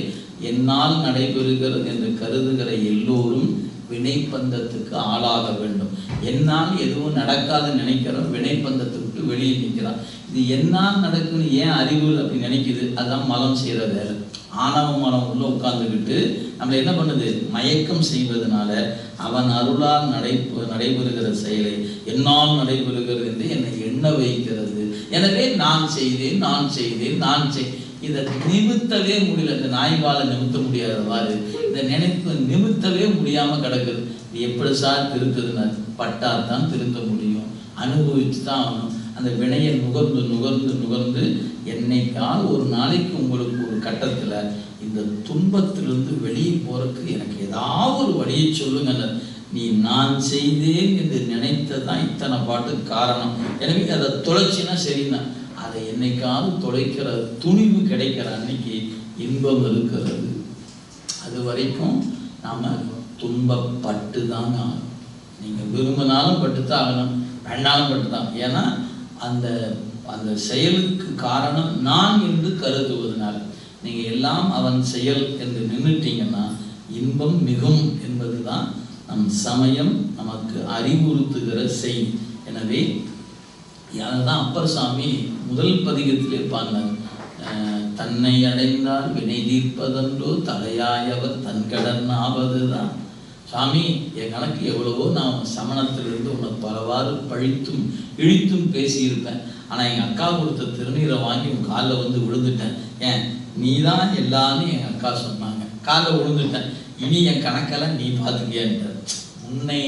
என்னால் நடைபெறுகிறது என்று கருதுகிற எல்லோரும் வினைப்பந்தத்துக்கு ஆளாக வேண்டும். என்னால் எதுவும் நடக்காதுன்னு நினைக்கிறோம், வினைப்பந்தத்தை விட்டு வெளியே நிற்கிறான். இது என்னால் நடக்குன்னு ஏன் அறிவு அப்படி நினைக்குது? அதுதான் மலம் செய்கிற வேலை. ஆணவ மனம் உள்ள உட்கார்ந்துக்கிட்டு நம்மளை என்ன பண்ணுது? மயக்கம் செய்வதனால அவன் அருளால் நடைபெறுகிற செயலை என்னால் நடைபெறுகிறது என்று என்னை எண்ண வைக்கிறது. எனவே நான் செய்தேன் நான் செய்தேன் நான் இதை நிமித்தவே முடியல. இந்த நாய்வாலை நிமித்த முடியாதவாறு இந்த நினைப்பு நிமித்தவே முடியாமல் கிடக்குது. இது எப்படி சார் திருத்துதுன்னா பட்டால் தான் திருத்த முடியும், அனுபவிச்சு தான் ஆகணும். அந்த வினையை நுகர்ந்து நுகர்ந்து நுகர்ந்து என்னைக்கால் ஒரு நாளைக்கு உங்களுக்கு ஒரு கட்டத்தில் இந்த துன்பத்திலிருந்து வெளியே போறதுக்கு எனக்கு ஏதாவது ஒரு வழியை சொல்லுங்க. நீ நான் செய்தேன் என்று நினைத்ததான் இத்தனை பாட்டுக்கு காரணம். எனவே அதை தொலைச்சின்னா சரிண்ணா, அதை என்னைக்காவது தொலைக்கிற துணிவு கிடைக்கிற அன்னைக்கு இன்பம் இருக்கிறது. அது வரைக்கும் நாம் துன்பப்பட்டு தாங்க ஆகணும். நீங்கள் விரும்பினாலும் பட்டுத்தான் ஆகணும், வேண்டாலும் பட்டுதான். ஏன்னா அந்த அந்த செயலுக்கு காரணம் நான் என்று கருதுவதனால நீங்கள் எல்லாம் அவன் செயல் என்று நின்றுட்டீங்கன்னா இன்பம் மிகும் என்பது தான் நம் சமயம் நமக்கு அறிவுறுத்துகிற செய்தி. எனவே யார்தான் அப்பர் சாமி முதல் பதிகத்திலே பாடினார், தன்னை அடைந்தால் வினை தீர்ப்பதென்றோ தலையாயவர் தன்கடன் ஆவது தான். சாமி, என் கணக்கு எவ்வளவோ நான் சமணத்திலிருந்து உன்னை பலவாறு பழித்தும் இழித்தும் பேசியிருப்பேன். ஆனால் எங்கள் அக்கா கொடுத்த திருநீரை வாங்கி உன் காலில் வந்து விழுந்துட்டேன். ஏன் நீ தான் எல்லாரும் எங்கள் அக்கா சொன்னாங்க, காலில் விழுந்துட்டேன். இனி என் கணக்கெல்லாம் நீ பார்த்துக்கியான்ட்ட. உன்னை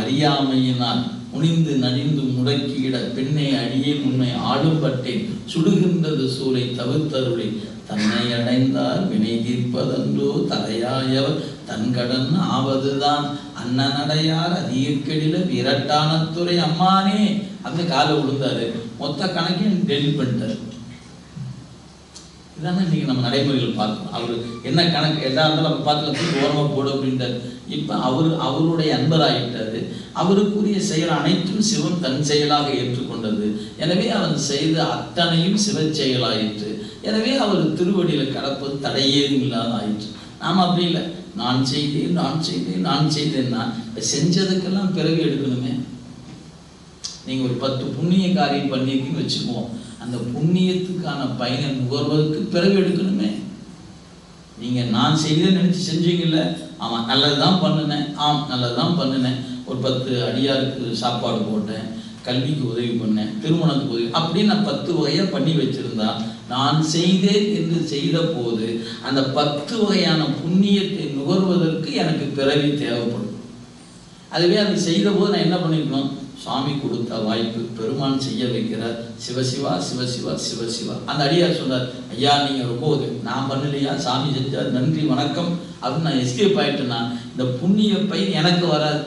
அறியாமையினால் முனிந்து நடிந்து முடக்கியிட பெண்ணை அடியே உன்னை ஆடும்பட்டேன் சுடுகின்றது சூளை தவிர்த்தருளை தன்னை அடைந்தால் வினை தீர்ப்பதென்றோ தலையாயவர் தன்கடன் ஆவதுதான் அண்ணனடையார் அதிகெடில விரட்டானத்துறை அம்மானே அந்த காலை விழுந்தாரு. மொத்த கணக்கையும் டெலிட் பண்ணிட்டாரு. இதானே இன்னைக்கு நம்ம நடைமுறைகள் பார்க்கணும். அவர் என்ன கணக்கு எதா இருந்தாலும் நம்ம பார்த்து ஓரமாக போடும் அப்படின்றார். இப்போ அவருடைய அன்பராகிட்டாரு. அவருக்குரிய செயல் அனைத்தும் சிவன் தன் செயலாக ஏற்றுக்கொண்டது. எனவே அவன் செய்த அத்தனையும் சிவ செயலாயிற்று. எனவே அவர் திருவடியில் கடப்பது தடையே இல்லாத ஆயிற்று. நாம் அப்படி இல்லை, நான் செய்தேன் நான் செய்தேன் நான் செய்தேன்னா செஞ்சதுக்கெல்லாம் பிறகு எடுக்கணுமே. நீங்கள் ஒரு 10 புண்ணிய காரியம் பண்ணியிருக்கீங்கன்னு வச்சுக்குவோம், அந்த புண்ணியத்துக்கான பயனை நுகர்வதற்கு பிறகு எடுக்கணுமே. நீங்கள் நான் செய்தேன்னு நினச்சி செஞ்சீங்கல்ல, ஆமாம் நல்லதுதான் பண்ணினேன், நல்லதுதான் பண்ணினேன், ஒரு 10 அடியாருக்கு சாப்பாடு போட்டேன், கல்விக்கு உதவி பண்ணேன், திருமணத்துக்கு உதவி, அப்படின்னு நான் 10 வகையாக பண்ணி வச்சுருந்தா நான் செய்தேன் என்று செய்த போது அந்த 10 வகையான புண்ணியத்தை நுகர்வதற்கு எனக்கு பிறவி தேவைப்படும். அதுவே அதை செய்த போது நான் என்ன பண்ணிக்கணும்? சுவாமி கொடுத்த வாய்ப்பு, பெருமான் செய்ய வைக்கிறார், சிவசிவா சிவசிவா சிவசிவா. அந்த அடியார் சொன்னார், ஐயா நீங்கள் ரொம்ப நான் பண்ணலையா, சாமி செஞ்சார், நன்றி வணக்கம் அப்படின்னு நான் எஸ்கேப் ஆகிட்டேன்னா இந்த புண்ணிய பை எனக்கு வராது.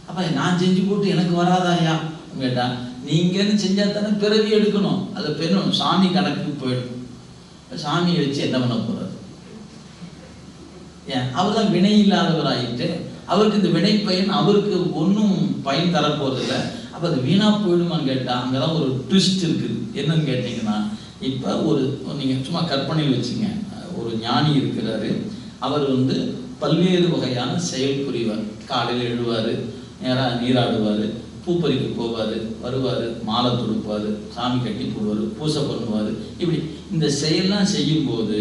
அப்போ நான் செஞ்சு போட்டு எனக்கு வராதா ஐயா கேட்டா, நீங்கன்னு செஞ்சா தானே பிறவி எடுக்கணும், அதை பெறணும். சாமி கணக்கு போயிடும். சாமியை வச்சு என்ன பண்ண போறாரு? ஏன் அவர் தான் வினை இல்லாதவர் ஆகிட்டு அவருக்கு இந்த வினை பயன் அவருக்கு ஒன்றும் பயன் தரப்போறது இல்லை. அப்போ அது வீணா போயிடுமான்னு கேட்டால் அங்கதான் ஒரு ட்விஸ்ட் இருக்குது. என்னன்னு கேட்டீங்கன்னா, இப்போ நீங்க சும்மா கற்பனையில் வச்சுங்க, ஒரு ஞானி இருக்கிறாரு. அவர் பல்வேறு வகையான செயல் புரிவார். காலையில் எழுவார், நேராக நீராடுவார், பூப்பறிக்க போவார், வருவார், மாலை தொடுப்பார், சாமி கட்டி போடுவார், பூசை பண்ணுவார். இப்படி இந்த செயல்லாம் செய்யும்போது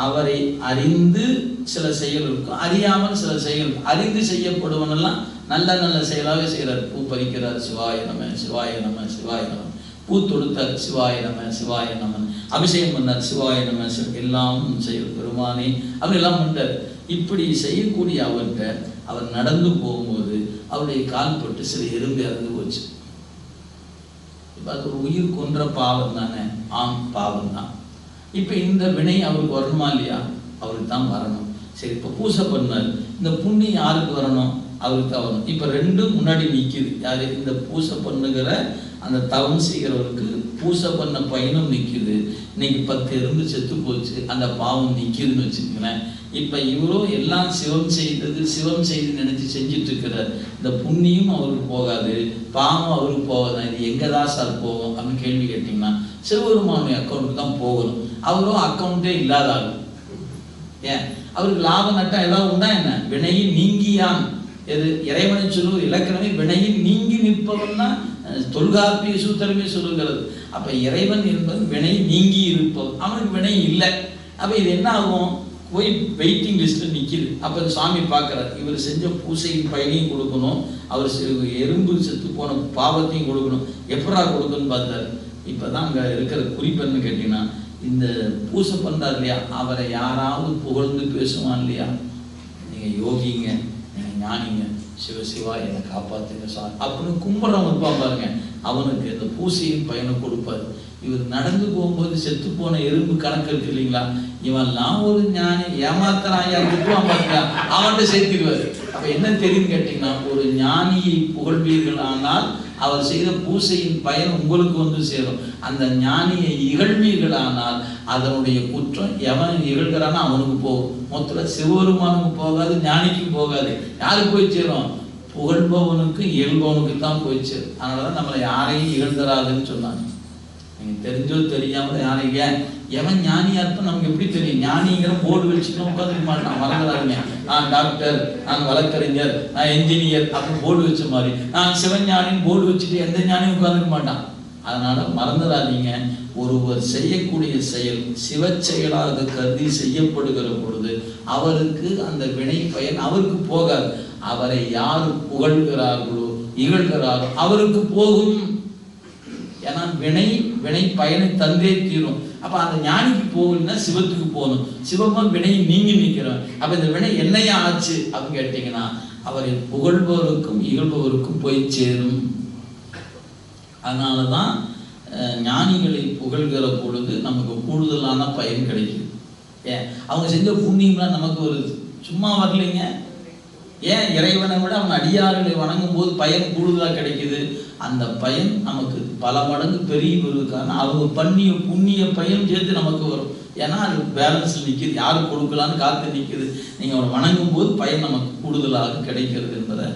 அவரை அறிந்து சில செயல் இருக்கும், அறியாமல் சில செயல் இருக்கும். அறிந்து செய்யப்படுவனெல்லாம் நல்ல நல்ல செயலாகவே செய்கிறார். பூ பறிக்கிறார், சிவாய நம சிவாய நம சிவாய நம. பூ தொடுத்தார், சிவாய நம சிவாய நமன். அபிஷேகம் பண்ணார், சிவாய நம எல்லாம் செய்ய பெருமானே அவர் எல்லாம் பண்ணார். இப்படி செய்யக்கூடிய அவர்கிட்ட அவர் நடந்து போகும்போது அவருடைய கால் பட்டு சில எறும்பு இறந்து போச்சு. இப்போ அது ஒரு உயிர் கொன்ற பாவம் தானே? ஆம், பாவம் தான். இப்போ இந்த வினை அவருக்கு வரணுமா இல்லையா? அவருக்கு தான் வரணும். சரி, இப்போ பூசை பண்ணார், இந்த புண்ணியம் யாருக்கு வரணும்? அவருக்கு தான் வரணும். இப்போ ரெண்டும் முன்னாடி நிற்கிது. யாரு? இந்த பூசை பண்ணுகிற அந்த தவம் செய்கிறவருக்கு பூசை பண்ண பயனும் நிற்கிது. இன்னைக்கு 10 எறும்பு செத்து போச்சு, அந்த பாவம் நிற்கிதுன்னு வச்சுக்கங்களேன். இப்போ இவரும் எல்லாம் சிவம் செய்து நினைச்சு செஞ்சுட்டு இருக்கிறார். இந்த புண்ணியம் அவருக்கு போகாது, பாவம் அவருக்கு போகாதான். இது எங்கதான் சார் போகும் அப்படின்னு கேள்வி கேட்டீங்கன்னா, சிவபெருமானுடைய அக்கௌண்ட்டு தான் போகணும். அவரும் அக்கௌண்ட்டே இல்லாத ஆகும். ஏன்? அவருக்கு லாப நட்டம் ஏதாவது உண்டா என்ன? வினையில் நீங்கியான். எது இறைவனை சொல்லுவது இலக்கணமே வினையில் நீங்கி நிற்பவன் தான் தொல்காப்பிய சூத்திரமே சொல்லுகிறது. அப்ப இறைவன் என்பது வினை நீங்கி இருப்பவன், அவனுக்கு வினை இல்லை. அப்ப இது என்ன ஆகும்? போய் வெயிட்டிங் லிஸ்ட்ல நிற்கிது. அப்போ சாமி பார்க்குறார், இவர் செஞ்ச பூசையின் பயனையும் கொடுக்கணும், அவர் எறும்பு செத்து போன பாவத்தையும் கொடுக்கணும். எப்படா கொடுக்கணும்னு பார்த்தாரு. இப்போ தான் அங்கே இருக்கிற குறிப்பென்னு கேட்டீங்கன்னா, இந்த பூசை பண்ணுறாரு இல்லையா, அவரை யாராவது புகழ்ந்து பேசுவான் இல்லையா? நீங்கள் யோகிங்க, நீங்கள் ஞானிங்க, சிவசிவா என்னை காப்பாற்றுங்க சார் அப்படின்னு கும்பிட்றவங்க இருப்பான் பாருங்க, அவனுக்கு இந்த பூசையின் பயனை கொடுப்பாரு. இவர் நடந்து போகும்போது செத்து போன எறும்பு கணக்கு இருக்கு இல்லைங்களா, இவன்லாம் ஒரு ஞானி ஏமாத்தனாயா விட்டுவான் பாருங்க, அவன்கிட்ட சேர்த்திடுவாரு. அப்ப என்ன தெரியும் கேட்டீங்கன்னா, ஒரு ஞானியை புகழ்வீர்கள் ஆனால் அவர் செய்த பூசையின் பயன் உங்களுக்கு சேரும். அந்த ஞானியை இகழ்வீர்கள் ஆனால் அதனுடைய குற்றம் எவன் இகழ்கிறானோ அவனுக்கு போகும். மொத்தத்தில் சிவபெருமானுக்கு போகாது, ஞானிக்கு போகாது. யாருக்கு போய் சேரும்? புகழ்பவனுக்கு இயல்பவனுக்கு தான் போய் சேரும். அதனாலதான் நம்மளை யாரையும் இகழ்ந்தராதுன்னு சொன்னாங்க. நீங்க தெரிஞ்சோ தெரியாம யாரையும் எவன் ஞானியா இருப்ப நமக்கு எப்படி தெரியும்? ஞானிங்கிற போர்டு வச்சுட்டு உட்காந்துக்க மாட்டான். மறந்துடாதீங்க, நான் டாக்டர், நான் வழக்கறிஞர், நான் என்ஜினியர் அப்படி போர்டு வச்ச மாதிரி நான் சிவஞானின்னு போர்டு வச்சுட்டு எந்த ஞானியும் உட்காந்துக்க மாட்டான். அதனால மறந்துடாதீங்க, ஒருவர் செய்யக்கூடிய செயல் சிவ செயலாக கருதி செய்யப்படுகிற பொழுது அவருக்கு அந்த வினை பயன் அவருக்கு போகாது. அவரை யாரு புகழ்கிறார்களோ இகழ்கிறாரோ அவருக்கு போகும். ஏன்னா வினை பயனை தந்தே தீரும். அப்ப அந்த ஞானிக்கு போகணும்னா சிவத்துக்கு போகணும். சிவமும் வினையை நீங்கி நிற்கிறோம். அப்ப இந்த வினை என்னையா ஆச்சு அப்படின்னு கேட்டீங்கன்னா, அவரை புகழ்பவருக்கும் இகழ்பவருக்கும் போய் சேரும். அதனாலதான் ஞானிகளை புகழ்கிற பொழுது நமக்கு கூடுதலான பயன் கிடைக்குது. ஏன்? அவங்க செஞ்ச புண்ணியம்லாம் நமக்கு வருது, சும்மா வரலைங்க. ஏன்? இறைவனை விட அவன் அடியார்களை வணங்கும் போது பயன் கூடுதலாக கிடைக்குது. அந்த பயன் நமக்கு பல மடங்கு பெரிய வருவதற்கான அவங்க பண்ணிய புண்ணிய பயன் சேர்த்து நமக்கு வரும். ஏன்னா அது பேலன்ஸில் நிற்கிது, யாருக்கு கொடுக்கலான்னு காத்து நிற்குது. நீங்கள் அவனை வணங்கும் போது பயன் நமக்கு கூடுதலாக கிடைக்கிறது என்பதை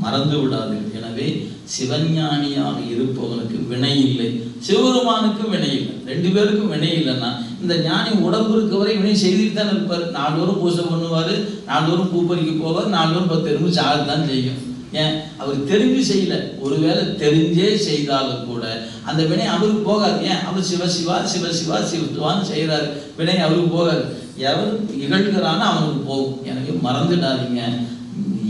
மறந்து விடாதீர்கள். எனவே சிவஞானியாக இருப்பவனுக்கு வினை இல்லை, சிவபெருமானுக்கு வினை இல்லை. 2 பேருக்கும் வினை இல்லைன்னா இந்த ஞானி உடம்பு இருக்கவரை வினை செய்துட்டு தான் இருப்பார். 4 தோறும் பூசை பண்ணுவார், 4 தோறும் பூப்பறிக்க போவார், 4 தோறும் 10 எறும்பு சாகத்தான் செய்யும். ஏன்? அவர் தெரிஞ்சு செய்யல. ஒருவேளை தெரிஞ்சே செய்தாலும் கூட அந்த வினை அவருக்கு போகாது. ஏன்? அவர் சிவசிவா சிவசிவா சிவத்துவான்னு செய்கிறாரு, வினை அவருக்கு போகாது. எவர் இகழ்கிறான்னு அவனுக்கு போகும். எனவே மறந்துடாதீங்க,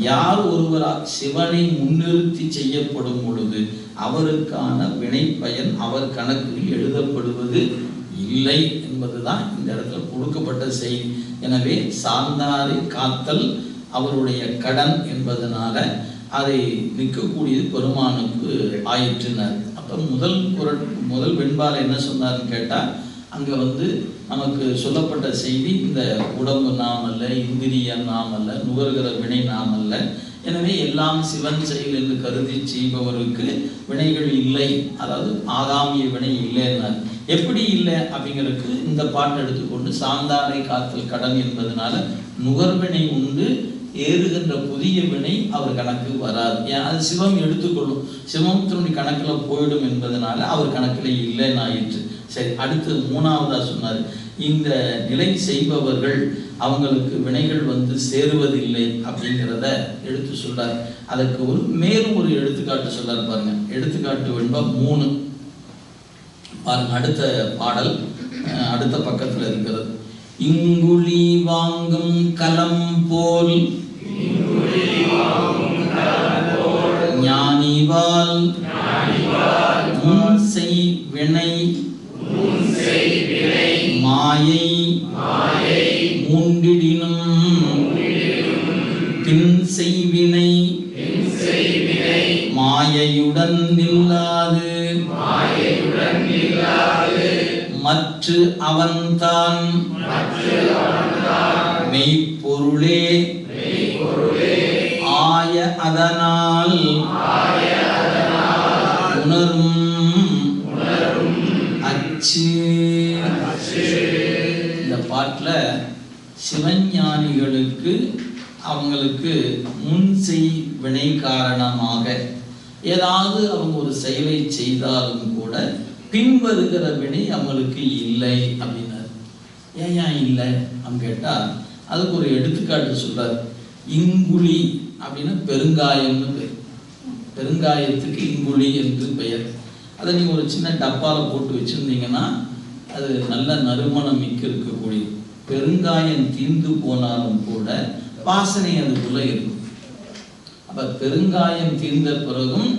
யார் ஒருவரா சிவனை முன்னிறுத்தி செய்யப்படும் பொழுது அவருக்கான வினை பயன் அவர் கணக்கில் எழுதப்படுவது இல்லை என்பதுதான் இந்த இடத்துல கொடுக்கப்பட்ட செய்தி. எனவே சார்ந்தாரை காத்தல் அவருடைய கடன் என்பதனால அதை நிற்கக்கூடியது பெருமானுக்கு ஆயிற்றினார். அப்போ முதல் வெண்பால் என்ன சொன்னார்னு கேட்டால், அங்கே நமக்கு சொல்லப்பட்ட செய்தி, இந்த உடம்பு நாம் அல்ல, இந்திரியம் நாம் அல்ல, நுகர்கிற வினை நாம் அல்ல, எனவே எல்லாம் சிவன் செயல் என்று கருதி செய்பவருக்கு வினைகள் இல்லை, அதாவது ஆகாமிய வினை இல்லைன்னார். எப்படி இல்லை அப்படிங்கிறதுக்கு இந்த பாட்டு எடுத்துக்கொண்டு சாந்தாரை காத்தல் கடன் என்பதனால நுகர்வினை உண்டு ஏறுகின்ற புதிய வினை அவர் கணக்கு வராது. ஏன் அது சிவம் எடுத்துக்கொள்ளும், சிவத்தினுடைய கணக்கில் போயிடும் என்பதனால அவர் கணக்கில் இல்லைன்னு ஆயிற்று. சரி, அடுத்து மூணாவதா சொன்னார், இந்த நிலை செய்பவர்கள் அவங்களுக்கு வினைகள் வந்து சேருவதில்லை அப்படிங்கிறத எடுத்து சொல்றார். அதற்கு மேலும் ஒரு எடுத்துக்காட்டு சொல்றாரு பாருங்க. எடுத்துக்காட்டு வெண்பா 3 பாருங்க. அடுத்த பாடல் அடுத்த பக்கத்துல இருக்கிறது. இங்குழி வாங்கும் கலம் போல் ஞானிவால் முன் செய் வினை மாயை மூண்டிடினும் பின் செய்வினை மாயையுடன் நில்லாது மற்று அவன்தான் மெய்ப்பொருளே ஆய அதனால் உணரும் அச்சு. இந்த பாட்டில் சிவஞானிகளுக்கு அவங்களுக்கு முன் செய் வினை காரணமாக ஏதாவது அவங்க ஒரு செயலை செய்தாலும் கூட பின்வருகிற வினை அவங்களுக்கு இல்லை அப்படின்னாரு. ஏன் இல்லை அப்படின்னு கேட்டால் அதுக்கு ஒரு எடுத்துக்காட்டு சொல்றாரு. இங்குழி அப்படின்னா பெருங்காயம்னு பெயர். பெருங்காயத்துக்கு இங்குழி என்று பெயர். அதை நீங்கள் ஒரு சின்ன டப்பாவில் போட்டு வச்சுருந்தீங்கன்னா அது நல்ல நறுமணம் மிக்க இருக்கக்கூடிய. பெருங்காயம் தீர்ந்து போனாலும் கூட வாசனை அதுக்குள்ளே இருக்கும். அப்போ பெருங்காயம் தீர்ந்த பிறகும்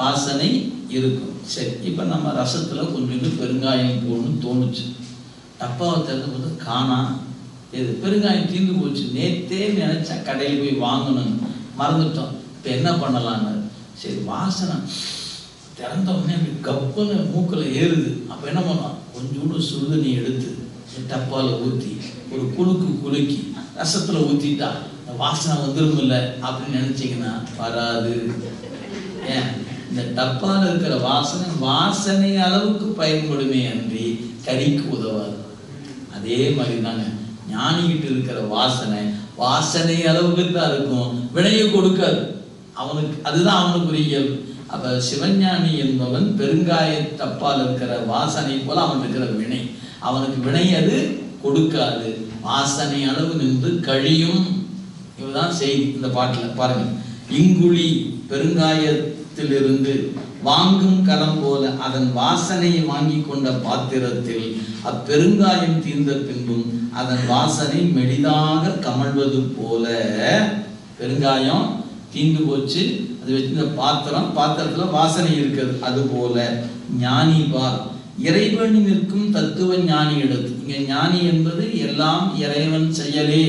வாசனை இருக்கும். சரி, இப்போ நம்ம ரசத்தில் கொஞ்சம் பெருங்காயம் போடணும்னு தோணுச்சு. டப்பாவை திறந்து போது காணா, எது பெருங்காயம் தீர்ந்து போச்சு. நேற்றே நினச்சா கடையில் போய் வாங்கணும்னு மறந்துட்டோம். இப்போ என்ன பண்ணலான்னு சரி, வாசனை திறந்த உடனே அப்படி கப்புன்னு மூக்கில் ஏறுது. அப்போ என்ன பண்ணலாம், கொஞ்சோண்டு சுடுதண்ணி எடுத்து டப்பாவில் ஊற்றி ஒரு குலுக்கி ரசத்தில் ஊற்றிட்டா வாசனை வந்துடும் இல்லை அப்படின்னு நினச்சிங்கன்னா வராது. ஏன், இந்த டப்பாவில் இருக்கிற வாசனை அளவுக்கு பயன்படுமே அன்றி கறிக்கு உதவாது. அதே மாதிரி தாங்க ஞானிகிட்டு இருக்கிற வாசனை அளவுக்கு தான் இருக்கும், வினையை கொடுக்காது அவனுக்கு. அதுதான் அவனுக்குரிய இயல்பு. அப்போ சிவஞானி என்பவன் பெருங்காய டப்பால் இருக்கிற வாசனை போல அவன் இருக்கிற வினை, அவனுக்கு வினை அது கொடுக்காது. வாசனை அளவு நின்று கழியும். இதுதான் செய்தி இந்த பாட்டில் பாருங்க. இங்குழி பெருங்காயத்திலிருந்து வாங்கும் கலம் போல அதன் வாசனையை வாங்கி கொண்ட பாத்திரத்தில் அப்பெருங்காயம் தீர்ந்த பின்பும் அதன் வாசனை மெலிதாக கமழ்வது போல. பெருங்காயம் தீர்ந்து போச்சு, அது வச்சிருந்த பாத்திரத்துல வாசனை இருக்குது. அது போல ஞானிபால் இறைவன் நிற்கும் தத்துவ ஞானி எடுத்து. இங்க ஞானி என்பது எல்லாம் இறைவன் செயலே,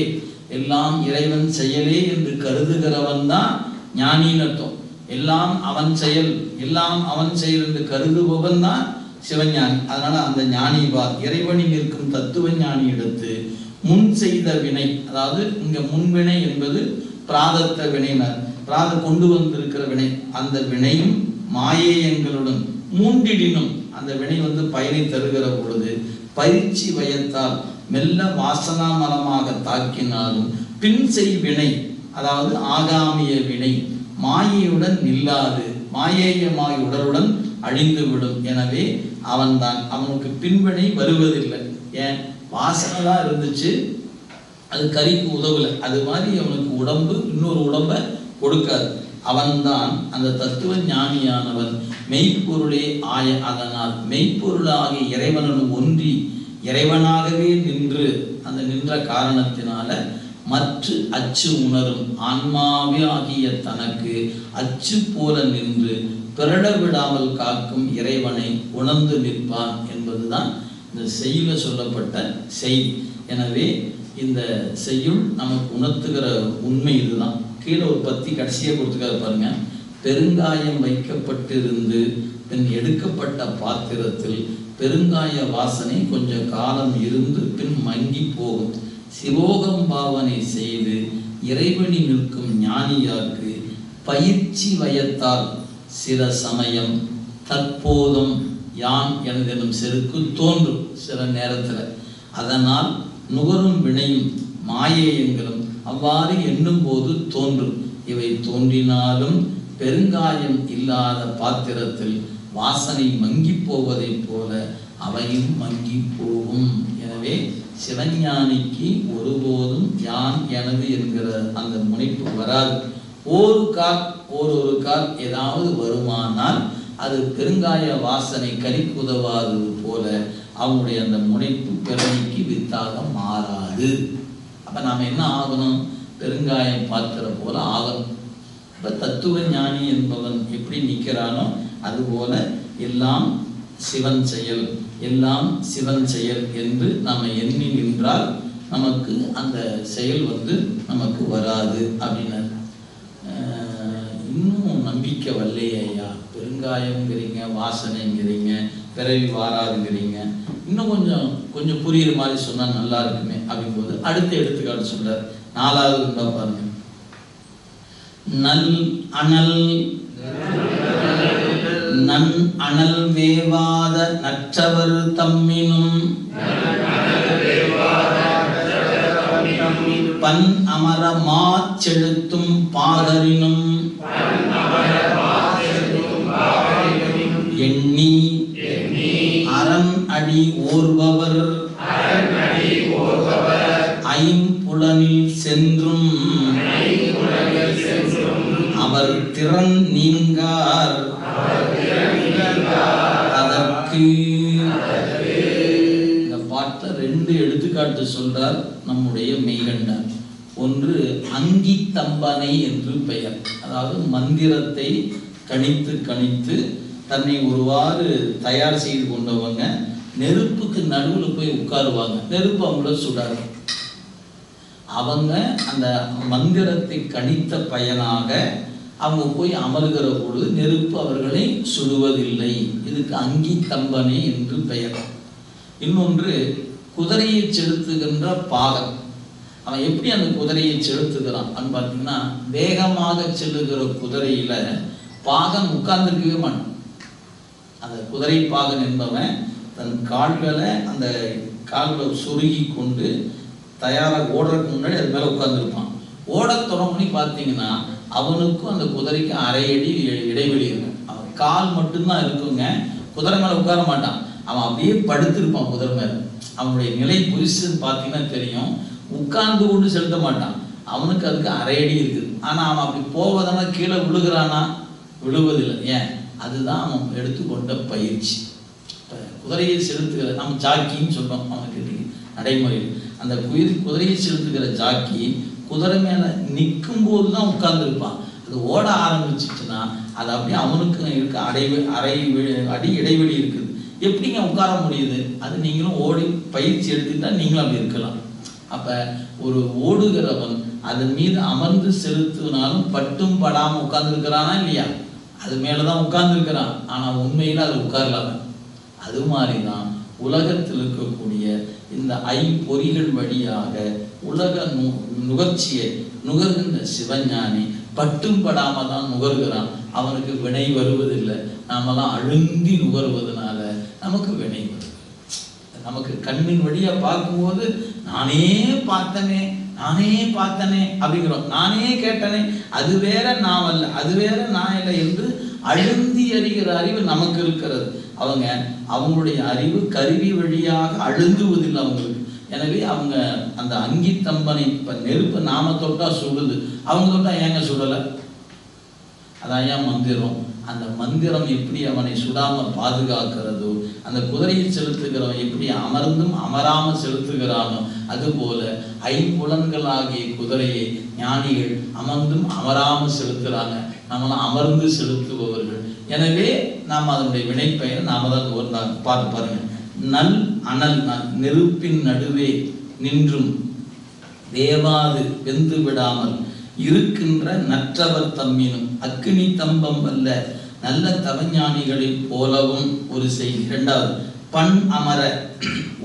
எல்லாம் இறைவன் செயலே என்று கருதுகிறவன் தான் ஞானின்னு அர்த்தம். எல்லாம் அவன் செயல், எல்லாம் அவன் செயல் என்று கருதுபவன் தான் சிவஞானி. அதனால அந்த ஞானிபால் இறைவனில் நிற்கும் தத்துவ ஞானி எடுத்து முன் செய்த வினை, அதாவது இங்க முன்வினை என்பது பிராதத்த வினையினர், பிராத கொண்டு வந்திருக்கிற வினை, அந்த வினையும் மாயேயங்களுடன் மூண்டிடினும் அந்த வினை வந்து பயனை தருகிற பொழுது பயிற்சி வயத்தால் மெல்ல வாசனா மனமாக தாக்கினாலும் பின் செய் வினை, அதாவது ஆகாமிய வினை மாயையுடன் நில்லாது மாயேயமாய் உடலுடன் அழிந்துவிடும். எனவே அவன்தான், அவனுக்கு பின்வினை வருவதில்லை. ஏன், வாசனை தான் இருந்துச்சு, அது கறிக்கு உதவலை. அது மாதிரி அவனுக்கு உடம்பு இன்னொரு உடம்பை கொடுக்காது. அவன்தான் அந்த தத்துவ ஞானியானவன் மெய்ப்பொருளே ஆய அதனால் மெய்ப்பொருளாகிய இறைவனுடன் ஒன்றி இறைவனாகவே நின்று அந்த நின்ற காரணத்தினால மற்ற அச்சு உணரும் ஆன்மாவே ஆகிய தனக்கு அச்சு போல நின்று பிறட விடாமல் காக்கும் இறைவனை உணர்ந்து நிற்பான் என்பதுதான் இந்த செய்யுள சொல்லப்பட்ட செய்தி. எனவே இந்த செய்யுள் நமக்கு உணர்த்துகிற உண்மை இதுதான். கீழே ஒரு பத்தி கடைசியாக கொடுத்துக்காது பாருங்க. பெருங்காயம் வைக்கப்பட்டிருந்து பின் எடுக்கப்பட்ட பாத்திரத்தில் பெருங்காய வாசனை கொஞ்ச காலம் இருந்து பின் மங்கி போகும். சிவோகம் பாவனை செய்து இறைவனி நிற்கும் ஞானியாருக்கு பயிற்சி வயத்தால் சில சமயம் தற்போதும் யான் எனதெனும் செருக்கு தோன்றும் சில நேரத்தில். அதனால் நுகரும் வினையும் மாயேயங்களும் அவ்வாறு எண்ணும் போது தோன்றும். இவை தோன்றினாலும் பெருங்காயம் இல்லாத பாத்திரத்தில் வாசனை மங்கி போவதைப் போல அவையும் மங்கி போகும். எனவே சிவஞானிக்கு ஒருபோதும் யான் எனது என்கிற அந்த முனைப்பு வராது. ஒரு கால் ஏதாவது வருமானால் அது பெருங்காய வாசனை கறிக்கு உதவாதது போல அவனுடைய அந்த முனைப்பு பிறவிக்கு வித்தாக மாறாது. அப்ப நாம் என்ன ஆகணும்? பெருங்காயம் பாத்திர போல ஆகணும். இப்ப தத்துவ ஞானி என்பவன் எப்படி நிற்கிறானோ அதுபோல எல்லாம் சிவன் செயல், எல்லாம் சிவன் செயல் என்று நாம் எண்ணி நின்றால் நமக்கு அந்த செயல் நமக்கு வராது அப்படின்னாரு. இன்னும் நம்பிக்கை வரலையே ஐயா, பெருங்காயம்ங்கிறீங்க, வாசனைங்கிறீங்க, பிறவி வாராதுங்கிறீங்க, இன்னும் கொஞ்சம் புரியுற மாதிரி சொன்னால் நல்லா இருக்குமே அப்படிங்கும்போது அடுத்த எடுத்துக்காட்டு சொல்றார். 4வது பாருங்க. நல் அனல் நன் அனல் வேவாத நற்றவர் தம்மினும் பன் அமர மாச்செழுத்தும் பாகரினும் எண்ணி அரண் அடி ஓர்பவர் ஐம்புலனில் சென்றும் அவர் திறன் நீங்கார் அதற்கு. இந்த பாட்டில் 2 எடுத்துக்காட்டு சொல்றார் நம்முடைய மெய்கண்டார். ஒன்று அங்கித்தம்பனை என்று பெயர். அதாவது மந்திரத்தை கணித்து கணித்து தன்னை ஒருவாறு தயார் செய்து கொண்டவங்க நெருப்புக்கு நடுவில் போய் உட்காருவாங்க. நெருப்பு அவங்கள சுடாது. அவங்க அந்த மந்திரத்தை கணித்த பயனாக அவங்க போய் அமர்கிற பொழுது நெருப்பு அவர்களை சுடுவதில்லை. இதுக்கு அங்கித்தம்பனை என்று பெயர். இன்னொன்று குதிரையை செலுத்துகின்ற பாகன். அவன் எப்படி அந்த குதிரையை செலுத்துகிறான் பார்த்தீங்கன்னா, வேகமாக செல்லுகிற குதிரையில பாகன் உட்கார்ந்துருக்கவே மாட்டான். அந்த குதிரை பாகன் என்பவன் தன் கால்களை அந்த கால்களை சுருகி கொண்டு தயாராக ஓடுறதுக்கு முன்னாடி அது மேலே உட்கார்ந்துருப்பான். ஓட தொடங்கி பார்த்தீங்கன்னா அவனுக்கும் அந்த குதிரைக்கு அரை அடி இடைவெளி இருக்கும். அவன் கால் மட்டும்தான் இருக்குங்க, குதிரை மேலே உட்கார மாட்டான். அவன் அப்படியே படுத்திருப்பான் குதிரை மேலே. அவனுடைய நிலை புரிசுன்னு பார்த்தீங்கன்னா தெரியும். உட்கார்ந்து கொண்டு செலுத்த மாட்டான். அவனுக்கு அதுக்கு அரை அடி இருக்குது. ஆனால் அவன் அப்படி போவதான கீழே விழுகிறானா? விழுவதில்லை. ஏன்? அதுதான் அவன் எடுத்துக்கொண்ட பயிற்சி. குதிரையை செலுத்துகிற நம்ம ஜாக்கின்னு சொல்றோம். அவனுக்கு நடைமுறையில் அந்த குதிரையை செலுத்துகிற ஜாக்கி குதிரை மேல நிற்கும் போது தான் உட்கார்ந்து இருப்பான். அது ஓட ஆரம்பிச்சிச்சுன்னா அது அப்படியே அவனுக்கு இருக்க அரை அடி இடைவெளி இருக்குது. எப்படிங்க உட்கார முடியுது? அது நீங்களும் ஓடி பயிற்சி எடுத்துட்டா நீங்களும் அப்படி இருக்கலாம். அப்ப ஒரு ஓடுகிறவன் அதன் மீது அமர்ந்து செலுத்தினாலும் பட்டும் படாம உட்கார்ந்து இருக்கிறானா இல்லையா? அது மேலதான் உட்கார்ந்து இருக்கிறான். ஆனா உண்மையில அது உட்காரலாம. அது மாதிரிதான் உலகத்தில் இருக்கக்கூடிய இந்த ஐம்பொறிகள் வழியாக உலக நுகர்ச்சியை நுகர்கின்ற சிவஞானி பட்டும் படாம தான் நுகர்கிறான். அவனுக்கு வினை வருவதில்லை. நாமெல்லாம் அழுந்தி நுகர்வதனால நமக்கு வினை வருது. நமக்கு கண்ணின் வழியா பார்க்கும்போது நானே பார்த்தனே அப்படிங்கிறோம். நானே கேட்டனே, அது வேற நான் அல்ல, அது வேற நான் இல்லை என்று அழுந்தி அறிகிற அறிவு நமக்கு இருக்கிறது. அவங்களுடைய அறிவு கருவி வழியாக அழுந்துவதில்லை அவங்களுக்கு. எனவே அவங்க அந்த அங்கித்தம்பனை இப்ப நெருப்பு நாம தொட்டா சுடுது, அவங்க தொட்டா ஏங்க சுடலை? அதான் ஏன் மந்திரம். அந்த மந்திரம் எப்படி அவனை சுடாம பாதுகாக்கிறதோ, அந்த குதிரையை செலுத்துகிறவன் எப்படி அமர்ந்தும் அமராம செலுத்துகிறானோ, அதுபோல ஐம்புலன்களாகிய குதிரையை ஞானிகள் அமர்ந்தும் அமராம செலுத்துறாங்க. நம்மளாம் அமர்ந்து செலுத்துபவர்கள். எனவே நாம் அதனுடைய வினைப்பயனை நாம தான் பாருங்க. நல் அனல் நெருப்பின் நடுவே நின்றும் வேவாது வெந்து விடாமல் இருக்கின்ற நற்றவர் தம்மினும் அக்னி தம்பம் அல்ல நல்ல தவஞானிகளை போலவும் ஒரு செய்தி. 2வது பண் அமர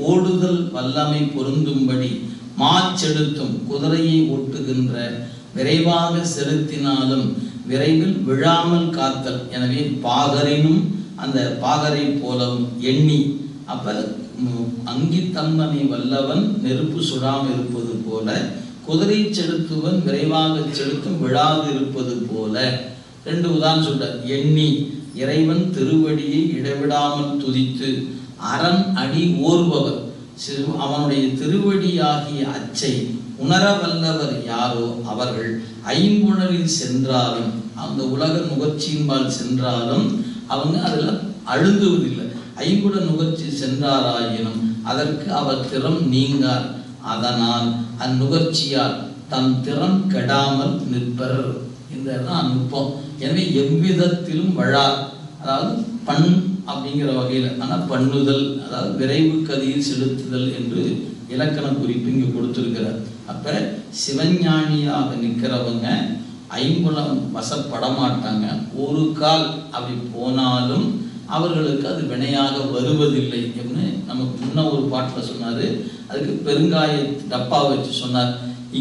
ஓடுதல் வல்லமை பொருந்தும்படி மாச்செலுத்தும் குதிரையை ஓட்டுகின்ற விரைவாக செலுத்தினாலும் விரைவில் விழாமல் காத்தல். எனவே பாகரினும் அந்த பாகரை போலவும் எண்ணி, அப்ப அங்கித்தம்பனை வல்லவன் நெருப்பு சுடாமல் இருப்பது போல, குதிரை செலுத்துவன் விரைவாக செலுத்தும் விழாது இருப்பது போல. 2 உதாரணம் சொல்றார். எண்ணி இறைவன் திருவடியை இடைவிடாமல் துதித்து அரண் அடி ஓர்பவர், அவனுடைய திருவடியாகிய அச்சை உணர வல்லவர் யாரோ அவர்கள் ஐம்புணரில் சென்றாலும், அந்த உலக நுகர்ச்சியின்பால் சென்றாலும் அவங்க அதில் அழுந்துவதில்லை. ஐம்புட நுகர்ச்சி சென்றாராயினும் அதற்கு அவர் திறம் நீங்கார். அதனால் அந்நுகர்ச்சியால் தன் திறம் கெடாமல் நிற்பர். இந்த நுட்பம். எனவே எவ்விதத்திலும் வழார், அதாவது பண் அப்படிங்கிற வகையில், ஆனால் பண்ணுதல், அதாவது விரைவு கதியில் செலுத்துதல் என்று இலக்கண குறிப்பு இங்கே கொடுத்துருக்கிறார். அப்போ சிவஞானியாக நிற்கிறவங்க ஐம்புலம் வசப்பட மாட்டாங்க. ஒரு கால் அப்படி போனாலும் அவர்களுக்கு அது வினையாக வருவதில்லை என்று நமக்கு முன்ன ஒரு பாட்டில் சொன்னார். அதுக்கு பெருங்காய டப்பா வச்சு சொன்னார்.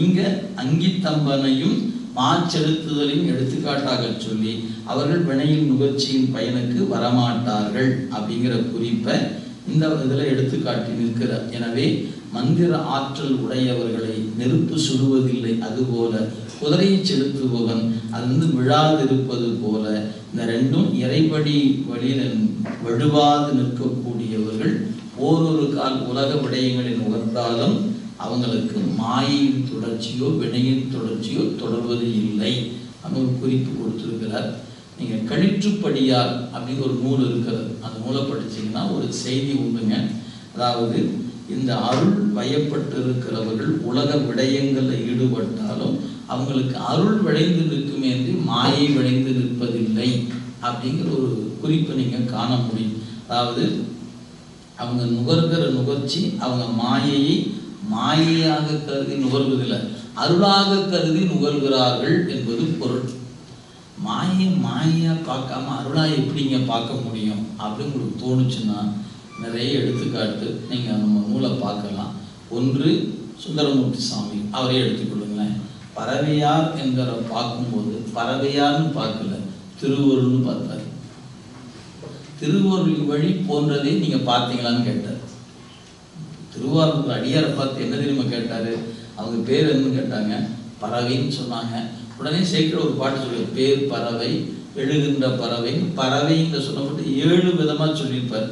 இங்கே அங்கித்தம்பனையும் மாச்செலுத்துதலையும் எடுத்துக்காட்டாக சொல்லி அவர்கள் வினையின் நுகர்ச்சியின் பயனுக்கு வரமாட்டார்கள் அப்படிங்கிற குறிப்பை இந்த இதில் எடுத்துக்காட்டி நிற்கிறார். எனவே மந்திர ஆற்றல் உடையவர்களை நெருப்பு சுடுவதில்லை. அதுபோல குதிரையை செலுத்துபவன் அது விழாதிருப்பது போல இந்த 2ம் இறைபடி வழியில் வழுவாது நிற்கக்கூடியவர்கள் ஓரொரு கால் உலக விடயங்களில் உணர்ந்தாலும் அவங்களுக்கு மாயின் தொடர்ச்சியோ வினையின் தொடர்ச்சியோ தொடர்வது இல்லை அப்படின்னு ஒரு குறிப்பு கொடுத்துருக்கிறார். நீங்கள் கழிற்றுப்படியார் அப்படின்னு ஒரு நூல் இருக்கிறது. அந்த நூலை படிச்சிங்கன்னா ஒரு செய்தி உண்டுங்க. அதாவது இந்த அருள் வயப்பட்டு இருக்கிறவர்கள் உலக விடயங்களில் ஈடுபட்டாலும் அவங்களுக்கு அருள் விளைந்து நிற்குமே என்று மாயை விளைந்து நிற்பதில்லை அப்படிங்கிற ஒரு குறிப்பை நீங்கள் காண முடியும். அதாவது அவங்க நுகர்கிற நுகர்ச்சி அவங்க மாயையை மாயையாக கருதி நுகர்வதில்லை, அருளாக கருதி நுகர்கிறார்கள் என்பது பொருள். மாயை பார்க்காம அருளாக எப்படிங்க பார்க்க முடியும் அப்படின்னு உங்களுக்கு தோணுச்சுன்னா நிறைய எடுத்துக்காட்டு நீங்கள் நம்ம நூலை பார்க்கலாம். ஒன்று சுந்தரமூர்த்தி சாமி, அவரே எடுத்துக்கொள்ளுங்களேன். பறவையார் என்கிற பார்க்கும்போது பறவையார்னு பார்க்கல, திருவருள்னு பார்த்தார். திருவருள் வழி போன்றதே நீங்கள் பார்த்தீங்களான்னு கேட்டார். திருவாரூர் அடியாரை பார்த்து என்ன தெரியுமா கேட்டார்? அவங்க பேர் என்னன்னு கேட்டாங்க. பறவைன்னு சொன்னாங்க. உடனே சேர்க்கிற ஒரு பாட்டு சொல்லி பேர் பறவை, எழுகின்ற பறவை, பறவைங்க சொல்லப்பட்டு 7 விதமாக சொல்லியிருப்பார்.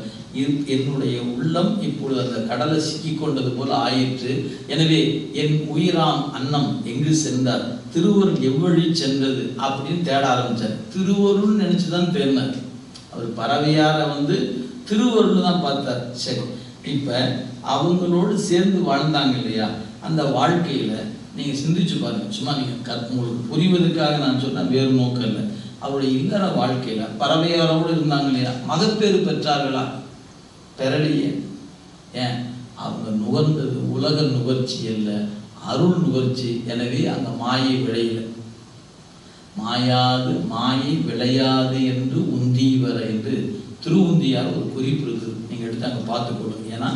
என்னுடைய உள்ளம் இப்பொழுது அந்த கடலை சிக்கி கொண்டது போல ஆயிற்று. எனவே என் உயிராம் அன்னம் எங்கு சென்றார், திருவருள் எவ்வழி சென்றது அப்படின்னு தேட ஆரம்பித்தார். திருவருள் நினைச்சுதான் தேடினார். அவர் பறவையார திருவருள் தான் பார்த்தார். சரி, இப்போ அவங்களோடு சேர்ந்து வாழ்ந்தாங்க இல்லையா, அந்த வாழ்க்கையில் நீங்கள் சிந்திச்சு பாருங்க. சும்மா நீங்கள் உங்களுக்கு புரிவதற்காக நான் சொன்னால் வேறு நோக்கம் இல்லை. அவருடைய இல்லற வாழ்க்கையில் பறவையாரோடு இருந்தாங்க இல்லையா, மகப்பேறு பெற்றார்களா? பெறலையே. ஏன்? அவங்க நுகர்ந்தது உலக நுகர்ச்சி அல்ல, அருள் நுகர்ச்சி. எனவே அந்த மாயை விளையல. மாயாது மாயை விளையாது என்று உந்தீவர என்று திருவுந்தியார் ஒரு குறிப்பு இருக்குது. நீங்கள் எடுத்து அங்கே பார்த்துக்கொள்ளுங்க. ஏன்னா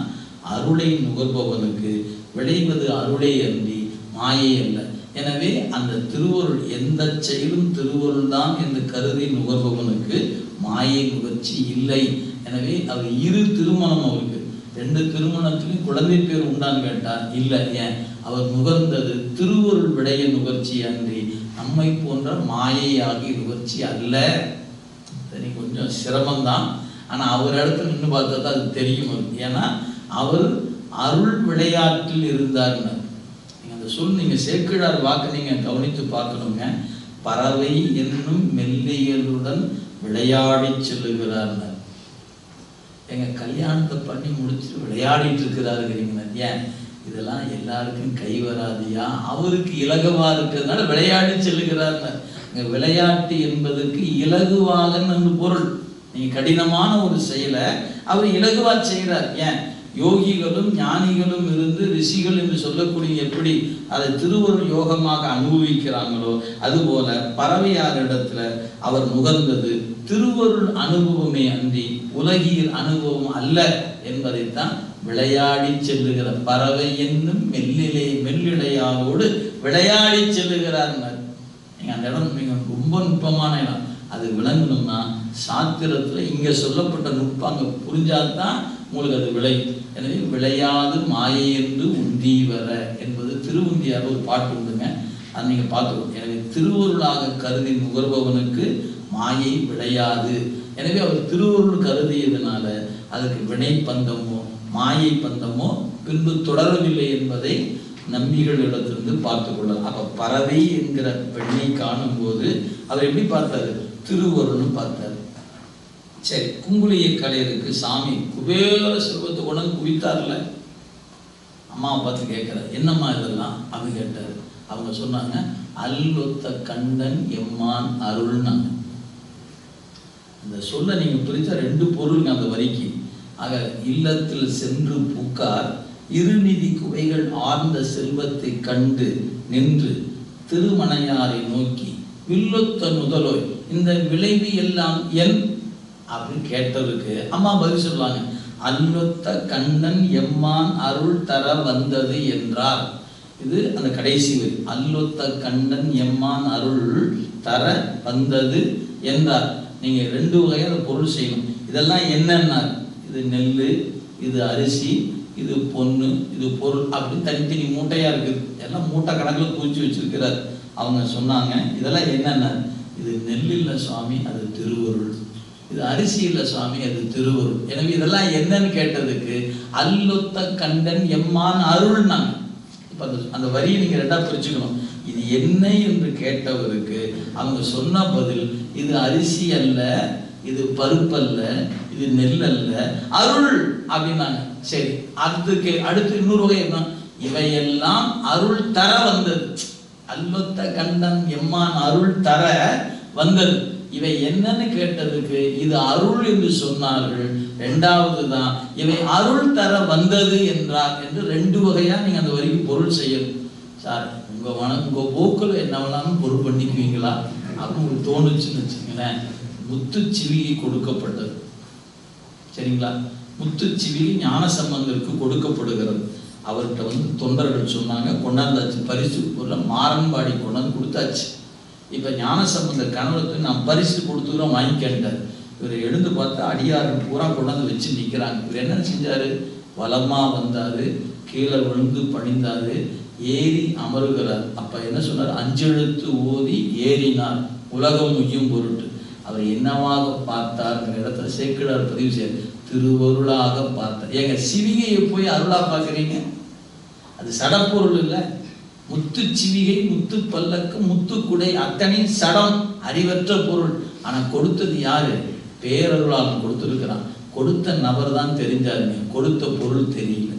அருளை நுகர்பவனுக்கு விளைவது அருளை அன்றி மாயை அல்ல. எனவே அந்த திருவருள் எந்த செயலும் திருவருள் தான் என்று கருதி நுகர்பவனுக்கு மாயை நுகர்ச்சி இல்லை. எனவே அவர் 2 திருமணம், அவருக்கு 2 திருமணத்திலும் குழந்தை பேர் உண்டான்னு கேட்டார். இல்லை. ஏன்? அவர் நுகர்ந்தது திருவருள் விடைய நுகர்ச்சி அன்றி நம்மை போன்ற மாயை ஆகிய நுகர்ச்சி அல்ல. சரி, கொஞ்சம் சிரமம்தான். ஆனால் அவர் இடத்துல நின்று பார்த்தா தான் அது தெரியும். ஏன்னா அவர் அருள் விளையாட்டில் இருந்தார்னு நீங்கள் அந்த சொல் நீங்கள் சேக்கிழார் வாக்கு நீங்கள் கவனித்து பார்க்கணுங்க. பறவை என்னும் மெல்லியலுடன் விளையாடி செல்லுகிறார்னு. எங்கள் கல்யாணத்தை பண்ணி முடிச்சுட்டு விளையாடிட்டு இருக்கிறாருங்கிறீங்க. ஏன்? இதெல்லாம் எல்லாருக்கும் கை வராதியா? அவருக்கு இலகுவாக இருக்கிறதுனால விளையாடி செல்லுகிறார்னு. விளையாட்டு என்பதற்கு இலகுவாகன்னு பொருள். நீங்கள் கடினமான ஒரு செயலை அவர் இலகுவாக செய்கிறார். ஏன்? யோகிகளும் ஞானிகளும் இருந்து ரிஷிகள் என்று சொல்லக்கூடிய எப்படி அதை திருவருள் யோகமாக அனுபவிக்கிறாங்களோ அதுபோல பறவையார் இடத்துல அவர் நுகர்ந்தது திருவருள் அனுபவமே அன்றி உலகியல் அனுபவம் அல்ல. என்பதைத்தான் விளையாடி செல்லுகிற பறவை என்னும் மெல்லிடையாரோடு விளையாடி செல்லுகிறார். நீங்க அந்த இடம் நீங்க ரொம்ப நுட்பமான இடம். அது விளங்கணும்னா சாத்திரத்துல இங்க சொல்லப்பட்ட நுட்பம் அங்க புரிஞ்சாதான் உங்களுக்கு அது விளை. எனவே விளையாது மாயை என்று உந்தி வர என்பது திருவுந்தியாக ஒரு பாட்டு உண்டுங்க, அது நீங்க பார்த்துக்கணும். எனவே திருவருளாக கருதி நுகர்பவனுக்கு மாயை விளையாது. எனவே அவர் திருவருள் கருதியதுனால அதுக்கு வினை பந்தமோ மாயை பந்தமோ பின்பு தொடரவில்லை என்பதை நம்பிகளிடத்திலிருந்து பார்த்து கொள்ளலாம். அப்ப பறவை என்கிற பெண்ணை காணும் போது அவர் எப்படி பார்த்தாரு? திருவருள்னு பார்த்தாரு. சரி, குங்குளியை கலையருக்கு சாமி குபேர செல்வத்தை கொண்டு குவித்தார்ல. அம்மாவை பார்த்து கேட்கிறார், என்னம்மா இதெல்லாம் அப்படின்னு கேட்டாரு. அவங்க சொன்னாங்க, அல்லொத்த கண்டன் எம்மான் அருள்னாங்க. அந்த சொல்ல நீங்க பிரிச்சா ரெண்டு பொருளுங்க அந்த வரிக்கு. ஆக இல்லத்தில் சென்று புக்கார் இருநிதி குவைகள் ஆர்ந்த செல்வத்தை கண்டு நின்று திருமணையாரை நோக்கி வில்லொத்த நுதலோய் இந்த விளைவு எல்லாம் என் அப்படின்னு கேட்டதுக்கு அம்மா பதில் சொல்லுவாங்க, அல்லொத்த கண்ணன் எம்மான் அருள் தர வந்தது என்றார். இது அந்த கடைசி வரி. அல்லொத்த கண்ணன் எம்மான் அருள் தர வந்தது என்றார். நீங்க ரெண்டு வகையான பொருள் செய்யணும். இதெல்லாம் என்னன்னா, இது நெல், இது அரிசி, இது பொண்ணு, இது பொருள் அப்படின்னு தனித்தனி மூட்டையா இருக்குது. எல்லாம் மூட்டை கணக்கில் குவிச்சு வச்சிருக்கிறார். அவங்க சொன்னாங்க, இதெல்லாம் என்னென்ன? இது நெல் இல்லை சுவாமி, அது திருவருள். இது அரிசி இல்லை சுவாமி, அது திருவருள். எனவே இதெல்லாம் என்னன்னு கேட்டதுக்கு அல்லொத்த கண்டன் எம்மான் அருள்னாங்க. இப்போ அந்த வரியை நீங்க ரெண்டா பிரிச்சுக்கணும். இது என்ன என்று கேட்டவருக்கு அவங்க சொன்ன பதில், இது அரிசி அல்ல, இது பருப்பல்ல, இது நெல் அல்ல, அருள் அப்படின்னாங்க. சரி, அடுத்து இன்னொரு வகை என்ன? இவையெல்லாம் அருள் தர வந்தது. அல்லொத்த கண்டன் எம்மான் அருள் தர வந்தது. இவை என்னன்னு கேட்டதுக்கு இது அருள் என்று சொன்னார்கள். ரெண்டாவது தான் இவை அருள் தர வந்தது என்றார் என்று ரெண்டு வகையா நீங்க அந்த வரைக்கும் பொருள் செய்யணும். சார், உங்க போக்கில் என்ன வேணாலும் பொருள் பண்ணிக்குவீங்களா அப்படின்னு உங்களுக்கு தோணுச்சுன்னு வச்சுங்களேன். முத்துச்சிவிகை கொடுக்கப்பட்டது, சரிங்களா? முத்துச்சிவிகை ஞான சம்பந்தருக்கு கொடுக்கப்படுகிறது. அவர்கிட்ட தொண்டர்கள் சொன்னாங்க, கொண்டாந்தாச்சு, பரிசு பொருளை மாறன்பாடி கொண்டாந்து கொடுத்தாச்சு. இப்ப ஞான சம்பந்தர் கணவருக்கு நான் பரிசு கொடுத்துக்கிறோம், வாங்கிக்கிட்டார். இவர் எழுந்து பார்த்தா அடியார்கள் பூரா கொண்டாந்து வச்சு நிற்கிறாங்க. இவர் என்ன செஞ்சாரு? வலமா வந்தாரு, கீழே விழுந்து பணிந்தாரு, ஏறி அமருகிறார். அப்ப என்ன சொன்னார்? அஞ்செழுத்து ஓதி ஏறினார் உலகம் உய்யும் பொருட்டு. அவர் என்னவாக பார்த்தார் இடத்துல சேக்கிழார் பதிவு செய்ய, திருவருளாக பார்த்தார். ஏங்க சிவிகையை போய் அருளா பார்க்குறீங்க? அது சடப்பொருள் இல்லை. முத்து சிவிகை, முத்து பல்லக்கு, முத்து குடை அத்தனை சடம், அறிவற்ற பொருள். ஆனா கொடுத்தது யாரு? பேரருளால் கொடுத்திருக்கிறான். கொடுத்த நபர் தான் தெரிஞ்சாருங்க, கொடுத்த பொருள் தெரியல.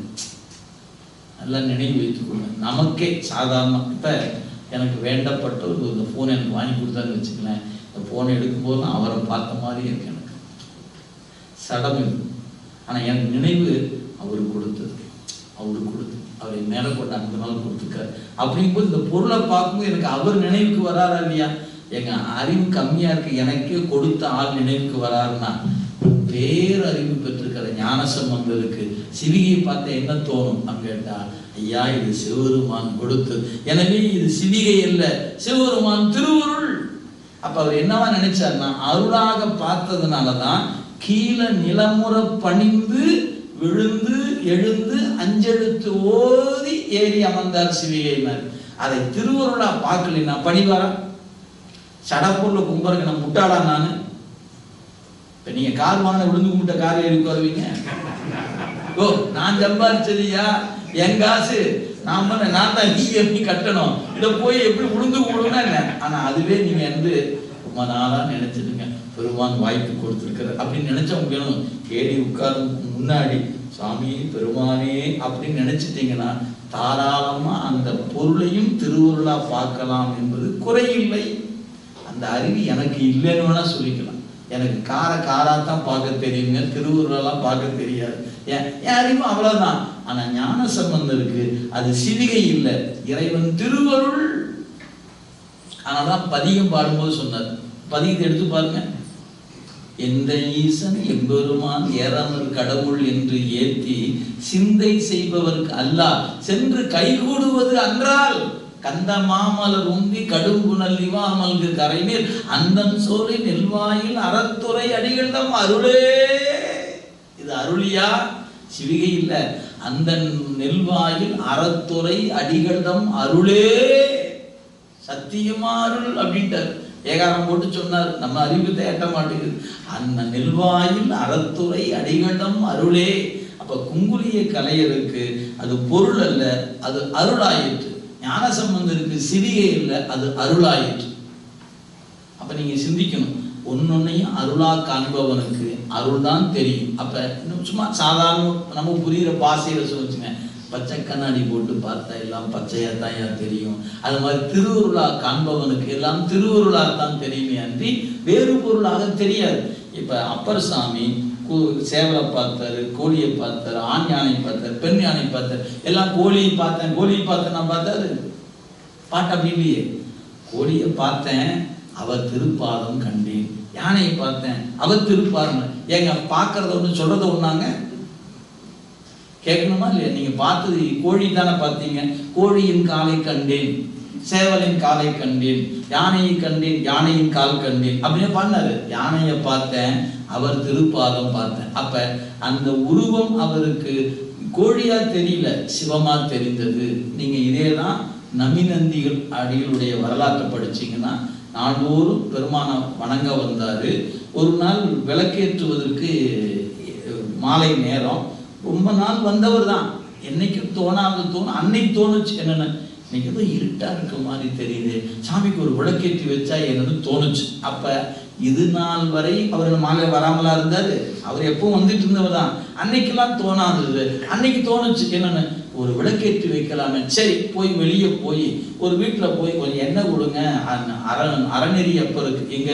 நல்லா நினைவு வைத்துக்கொள்ள. நமக்கே சாதாரண இப்ப எனக்கு வேண்டப்பட்ட ஒரு போன் எனக்கு வாங்கி கொடுத்தாருன்னு வச்சுக்கலாம். இந்த போனை எடுக்கும் போதுலாம் அவரை பார்த்த மாதிரியே இருக்கு எனக்கு. சடம் இருக்கு. ஆனா எனக்கு நினைவு அவரு கொடுத்தது, அவரை மேல கொண்ட அந்த நாள் கொடுத்துருக்காரு. அப்படிங்கும்போது இந்த பொருளை பார்க்கும்போது எனக்கு அவர் நினைவுக்கு வராரா இல்லையா? எங்க அறிவு கம்மியா இருக்கு, எனக்கே கொடுத்த ஆள் நினைவுக்கு வராருன்னா, பேரறிவு பெற்றிருக்கிற ஞான சம்பந்தருக்கு சிவிகையை பார்த்த என்ன தோணும் அப்படின்னு கேட்டா, ஐயா இது சிவபெருமான் கொடுத்தது, எனவே இது சிவிகை அல்ல, சிவபெருமான் திருவருள். அப்ப அவர் என்னவா நினைச்சாருன்னா, அருளாக பார்த்ததுனாலதான் கீழே நிலமுற பணிந்து விழுந்து எழுந்து அஞ்செழுத்து ஓதி ஏறி அமர்ந்தார் சிவிகையினர். அதை திருவருளா பார்க்கலன்னா பணிவாரா? சடப்பொருளை கும்புறங்க நான் முட்டாளா நானு? இப்ப நீங்க கார் வாங்க விழுந்து கும்பிட்ட கார் ஏறி உட்காருவீங்க? ஓ, நான் சம்பாதிச்சதுயா, என் காசு, நான் தான் இஎம்ஐ கட்டணும், இதை போய் எப்படி விழுந்து கும்பிடுன்னா என்ன? ஆனா அதுவே நீங்க ரொம்ப நாளா நினைச்சிருங்க, பெருமான் வாய்ப்பு கொடுத்துருக்கிற அப்படின்னு நினைச்சவங்க ஏறி உட்கார்ந்து முன்னாடி சாமி பெருமானே அப்படின்னு நினைச்சிட்டீங்கன்னா தாராளமா அந்த பொருளையும் திருவருளா பார்க்கலாம் என்பது குறையில்லை. அந்த அறிவு எனக்கு இல்லைன்னு வேணா சொல்லிக்கலாம். எனக்கு காராத்தான் பார்க்க தெரியுங்க, திருவருளெல்லாம் பார்க்க தெரியாது. என் அறிவு அவ்வளவுதான். ஆனா ஞான சம்பந்தருக்கு அது சிவிகை இல்லை, இறைவன் திருவருள். ஆனாதான் பதிகம் பாடும்போது சொன்னார். பதிகத்தை எடுத்து பாருங்க. எந்த ஈசன் எம்பெருமான் ஏறாமல் கடவுள் என்று ஏத்தி சிந்தை செய்பவர்க்கு அல்லாஹ் சென்று கைகூடுவது அன்றால் கந்த மாமலர் உந்தி கடும்புணல் இவாமல்கு கரைநீர் அந்தன் சோலை நெல்வாயில் அறத்துறை அடிகளிடம் அருளே. இது அருளியா? சிவிகை இல்ல, அந்த நெல்வாயில் அறத்துறை அடிகளிடம் அருளே. சத்தியமா அருள் அப்படின்ட்டார். ஏகாரம் போட்டு சொன்னார். நம்ம அறிவுத்தை எட்ட மாட்டேங்குது. அந்த நெல்வாயில் அறத்துறை அடிகளிடம் அருளே. அப்ப குங்குலிய கலையருக்கு அது பொருள் அல்ல, அது அருளாயிற்று. ஞான சம்பந்தருக்கு சிவிகை இல்லை, அது அருளாயிற்று. அப்ப நீங்க சிந்திக்கணும், ஒன்னொன்னையும் அருளா காண்பவனுக்கு அருள் தான் தெரியும். அப்ப சும்மா சாதாரண நம்ம புரியுற பாசையில சொல்லுச்சுங்க, பச்சை கண்ணாடி போட்டு பார்த்தா எல்லாம் பச்சையா தான் தெரியும். அது மாதிரி திருவருளா காண்பவனுக்கு எல்லாம் திருவருளா தான் தெரியுமே அன்றி வேறு பொருளாக தெரியாது. இப்ப அப்பர் சாமி சேவலை பார்த்தாரு, கோழியை பார்த்தாரு, ஆண் யானை பார்த்தாரு, பெண் யானை பார்த்தாரு. எல்லாம் கோழியை பார்த்தேன் நான் பார்த்தாரு. பாட்டு அப்படி இல்லையே. கோழியை பார்த்தேன், அவர் திருப்பாதம் கண்டேன். யானையை பார்த்தேன், அவர் திருப்பாதம். ஏங்க பார்க்கறத ஒன்று சொல்றத ஒண்ணாங்க? கேட்கணுமா இல்லையா? நீங்க பார்த்தது கோழி தானே பார்த்தீங்க. கோழியின் காலை கண்டேன், சேவலின் காலை கண்டேன், யானையை கண்டேன், யானையின் கால் கண்டேன் அப்படின்னு பண்ணாரு. யானையை பார்த்தேன், அவர் திருப்பாதம் பார்த்தேன். அப்ப அந்த உருவம் அவருக்கு கோழியா தெரியல, சிவமா தெரிந்தது. நீங்க இதேதான் நமிநந்திகள் அடிகளுடைய வரலாற்றை படிச்சீங்கன்னா, நாள்தோறும் பெருமான வணங்க வந்தாரு. ஒரு நாள் விளக்கேற்றுவதற்கு மாலை நேரம், ரொம்ப நாள் வந்தவர் தான். என்னைக்கு தோணும், அன்னைக்கு தோணுச்சு. என்னென்ன, இன்னைக்கு ஏதோ இருட்டா இருக்க மாதிரி தெரியுது, சாமிக்கு ஒரு விளக்கேற்றி வச்சா என்னன்னு தோணுச்சு. அப்ப இது நாள் வரை அவர் மாலை வராமலா இருந்தாரு. அவர் எப்பவும் வந்துட்டு இருந்தவர் தான். அன்னைக்கெல்லாம் தோணாதது, அன்னைக்கு தோணுச்சு. என்னன்னு, ஒரு விளக்கேற்றி வைக்கலாமே. சரி, போய் வெளியே போய் ஒரு வீட்டில் போய் கொஞ்சம் எண்ணெய் கொடுங்க, அறநெறி அப்பருக்கு, எங்க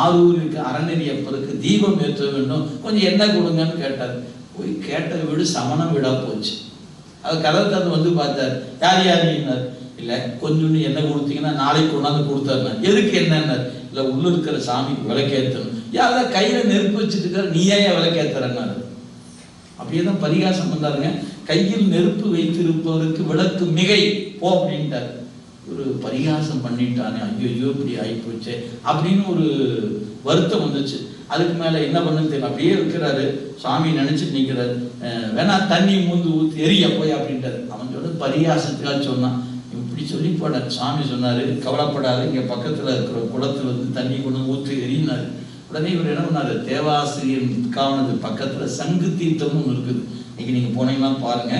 ஆரூருக்கு அறநெறி அப்பருக்கு தீபம் ஏற்ற வேண்டும், கொஞ்சம் எண்ணெய் கொடுங்கன்னு கேட்டார். போய் கேட்ட வீடு சமணம் வீடா போச்சு. அவர் கதவை தந்து வந்து பார்த்தார். யார் நீனார்? இல்லை, கொஞ்சோண்டு எண்ணெய் கொடுத்தீங்கன்னா நாளைக்கு கொண்டாந்து கொடுத்தாருனா. எதுக்கு என்னன்னார்? இல்லை, உள்ள இருக்கிற சாமிக்கு விளக்கேற்றணும். யாராவது கையில நெருப்பு வச்சுட்டு இருக்காரு, நீ ஏன் விளக்கேற்றுறன்னாரு. அப்படியே தான் பரிகாசம் பண்ணாருங்க. கையில் நெருப்பு வைத்திருப்பவருக்கு விளக்கு மிகை போ அப்படின்ட்டார். ஒரு பரிகாசம் பண்ணிட்டானே, ஐயோ இப்படி ஆகிப்போச்சு அப்படின்னு ஒரு வருத்தம் வந்துச்சு. அதுக்கு மேல என்ன பண்ணுன்னு தெரியல, அப்படியே இருக்கிறாரு. சாமி நினைச்சிட்டு நிற்கிறாரு. வேணா தண்ணி மூந்து ஊற்றி எரிய போய் அப்படின்ட்டாரு. அவன் சொன்ன பரிகாசத்துக்காக சொன்னான். இப்படி சொல்லி போட சாமி சொன்னாரு, கவலைப்படாது, இங்க பக்கத்துல இருக்கிற குளத்துல வந்து தண்ணி கொண்டு ஊற்றி எரியினாரு. உடனே இவர் என்ன பண்ணாரு, தேவாசிரியர் காவனது பக்கத்துல சங்கு தீர்த்தமும் இருக்குது. இன்னைக்கு நீங்க போனீங்கன்னா பாருங்க,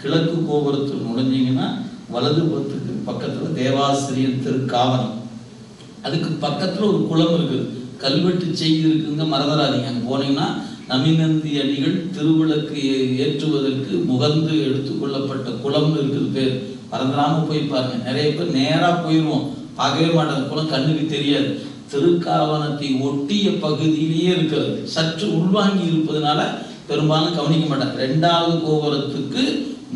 கிழக்கு கோபுரத்தில் நுழைஞ்சீங்கன்னா வலது புறத்துக்கு பக்கத்துல தேவாசிரியர் திருக்காவனம், அதுக்கு பக்கத்துல ஒரு குளம் இருக்குது, கல்வெட்டு செய்தி இருக்குங்க, மறந்துடாதீங்க. அங்கே போனீங்கன்னா நமிநந்தி அடிகள் திருவிளக்கு ஏற்றுவதற்கு முகந்து எடுத்துக்கொள்ளப்பட்ட குளம்னு இருக்குது பேர். மறந்துடாம போய் பாருங்க. நிறைய பேர் நேரா போயிடுவோம், பார்க்கவே மாட்டாங்க. குளம் கண்ணுக்கு தெரியாது. திருக்காவனத்தை ஒட்டிய பகுதியிலேயே இருக்கிறது. சற்று உள்வாங்கி இருப்பதனால பெரும்பாலும் கவனிக்க மாட்டாங்க. 2வது கோபுரத்துக்கு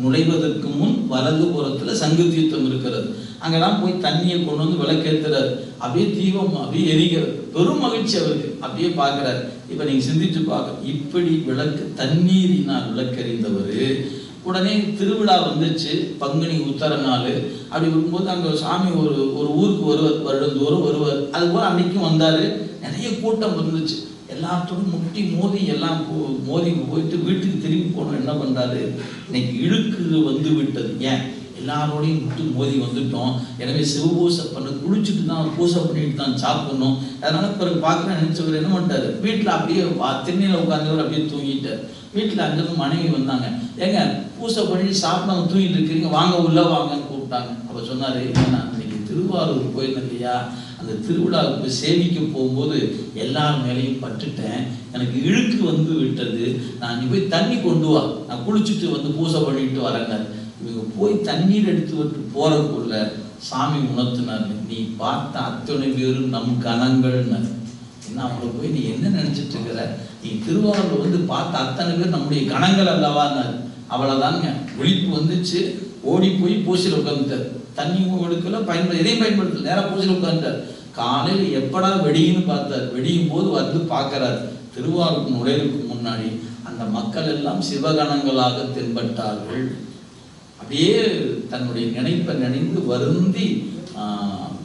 நுழைவதற்கு முன் வலது புறத்துல சங்கு தீர்த்தம் இருக்கிறது. அங்கெல்லாம் போய் தண்ணியை கொண்டு வந்து விளக்கேற்றுறாரு. அப்படியே தீபம் அப்படியே எரிகிறது. பெரும் மகிழ்ச்சி அவருக்கு. அப்படியே பார்க்கிறாரு. இப்ப நீங்க சிந்திச்சு பார்க்க, இப்படி விளக்கு தண்ணீரினால் விளக்கெறிந்தவர். உடனே திருவிழா வந்துச்சு, பங்குனி உத்தர நாள். அப்படி வரும்போது அங்க சாமி ஒரு ஊருக்கு வருவார், வருடந்தோறும் வருவார். அது போல அன்னைக்கும் வந்தாரு. நிறைய கூட்டம் இருந்துச்சு. எல்லாத்தோடும் முட்டி மோதி எல்லாம் மோதி போயிட்டு வீட்டுக்கு திரும்பி போனோம். என்ன பண்றாரு, இன்னைக்கு இழுக்கு வந்து விட்டது. ஏன், எல்லாரோடையும் முட்டு மோதி வந்துட்டோம். எனவே சிவபூசை பண்ண குளிச்சுட்டு தான் பூசை பண்ணிட்டு தான் சாப்பிடணும். அதனால பிறகு பார்க்குறேன் நினைச்சவர் என்ன பண்ணிட்டாரு, வீட்டில் அப்படியே திண்ணையில் உட்கார்ந்தவர் அப்படியே தூங்கிட்டார். வீட்டில் அங்கிருந்து மனைவி வந்தாங்க. ஏங்க பூசை பண்ணிட்டு சாப்பிட தூங்கிட்டு இருக்கிறீங்க, வாங்க உள்ள வாங்கன்னு கூப்பிட்டாங்க. அப்போ சொன்னாரு, ஏன்னா இன்னைக்கு திருவாரூர் போயிருந்தேன் இல்லையா, அந்த திருவிழாவுக்கு போய் சேவிக்க போகும்போது எல்லார் மேலேயும் பட்டுட்டேன், எனக்கு இழுக்கு வந்து விட்டது. நான் நீ போய் தண்ணி கொண்டு வா, நான் குளிச்சுட்டு வந்து பூசை பண்ணிட்டு வரேங்க. இவங்க போய் தண்ணீர் எடுத்து விட்டு போறதுக்குள்ள சாமி உணர்த்தினாரு, நீ பார்த்த அத்தனை பேரும் நம் கணங்கள்னாரு. என்ன, அவங்கள போய் நீ என்ன நினைச்சிட்டு இருக்கிற, நீ திருவாரூர்ல வந்து பார்த்த அத்தனை பேர் நம்முடைய கணங்கள் அல்லவான்னாரு. அவ்வளவுதாங்க, விழிப்பு வந்துச்சு. ஓடி போய் பூசையில் உட்காந்துட்டார். தண்ணி எடுக்கல, எதையும் பயன்படுத்தல, நேராக பூசையில் உட்காந்துட்டார். காலையில் எப்படா வெடின்னு பார்த்தார். வெடியும் போது வந்து பார்க்கறாரு, திருவாரூர் நுழைவுக்கு முன்னாடி அந்த மக்கள் எல்லாம் சிவகணங்களாக தென்பட்டார்கள். அப்படியே தன்னுடைய நினைப்பை நினைந்து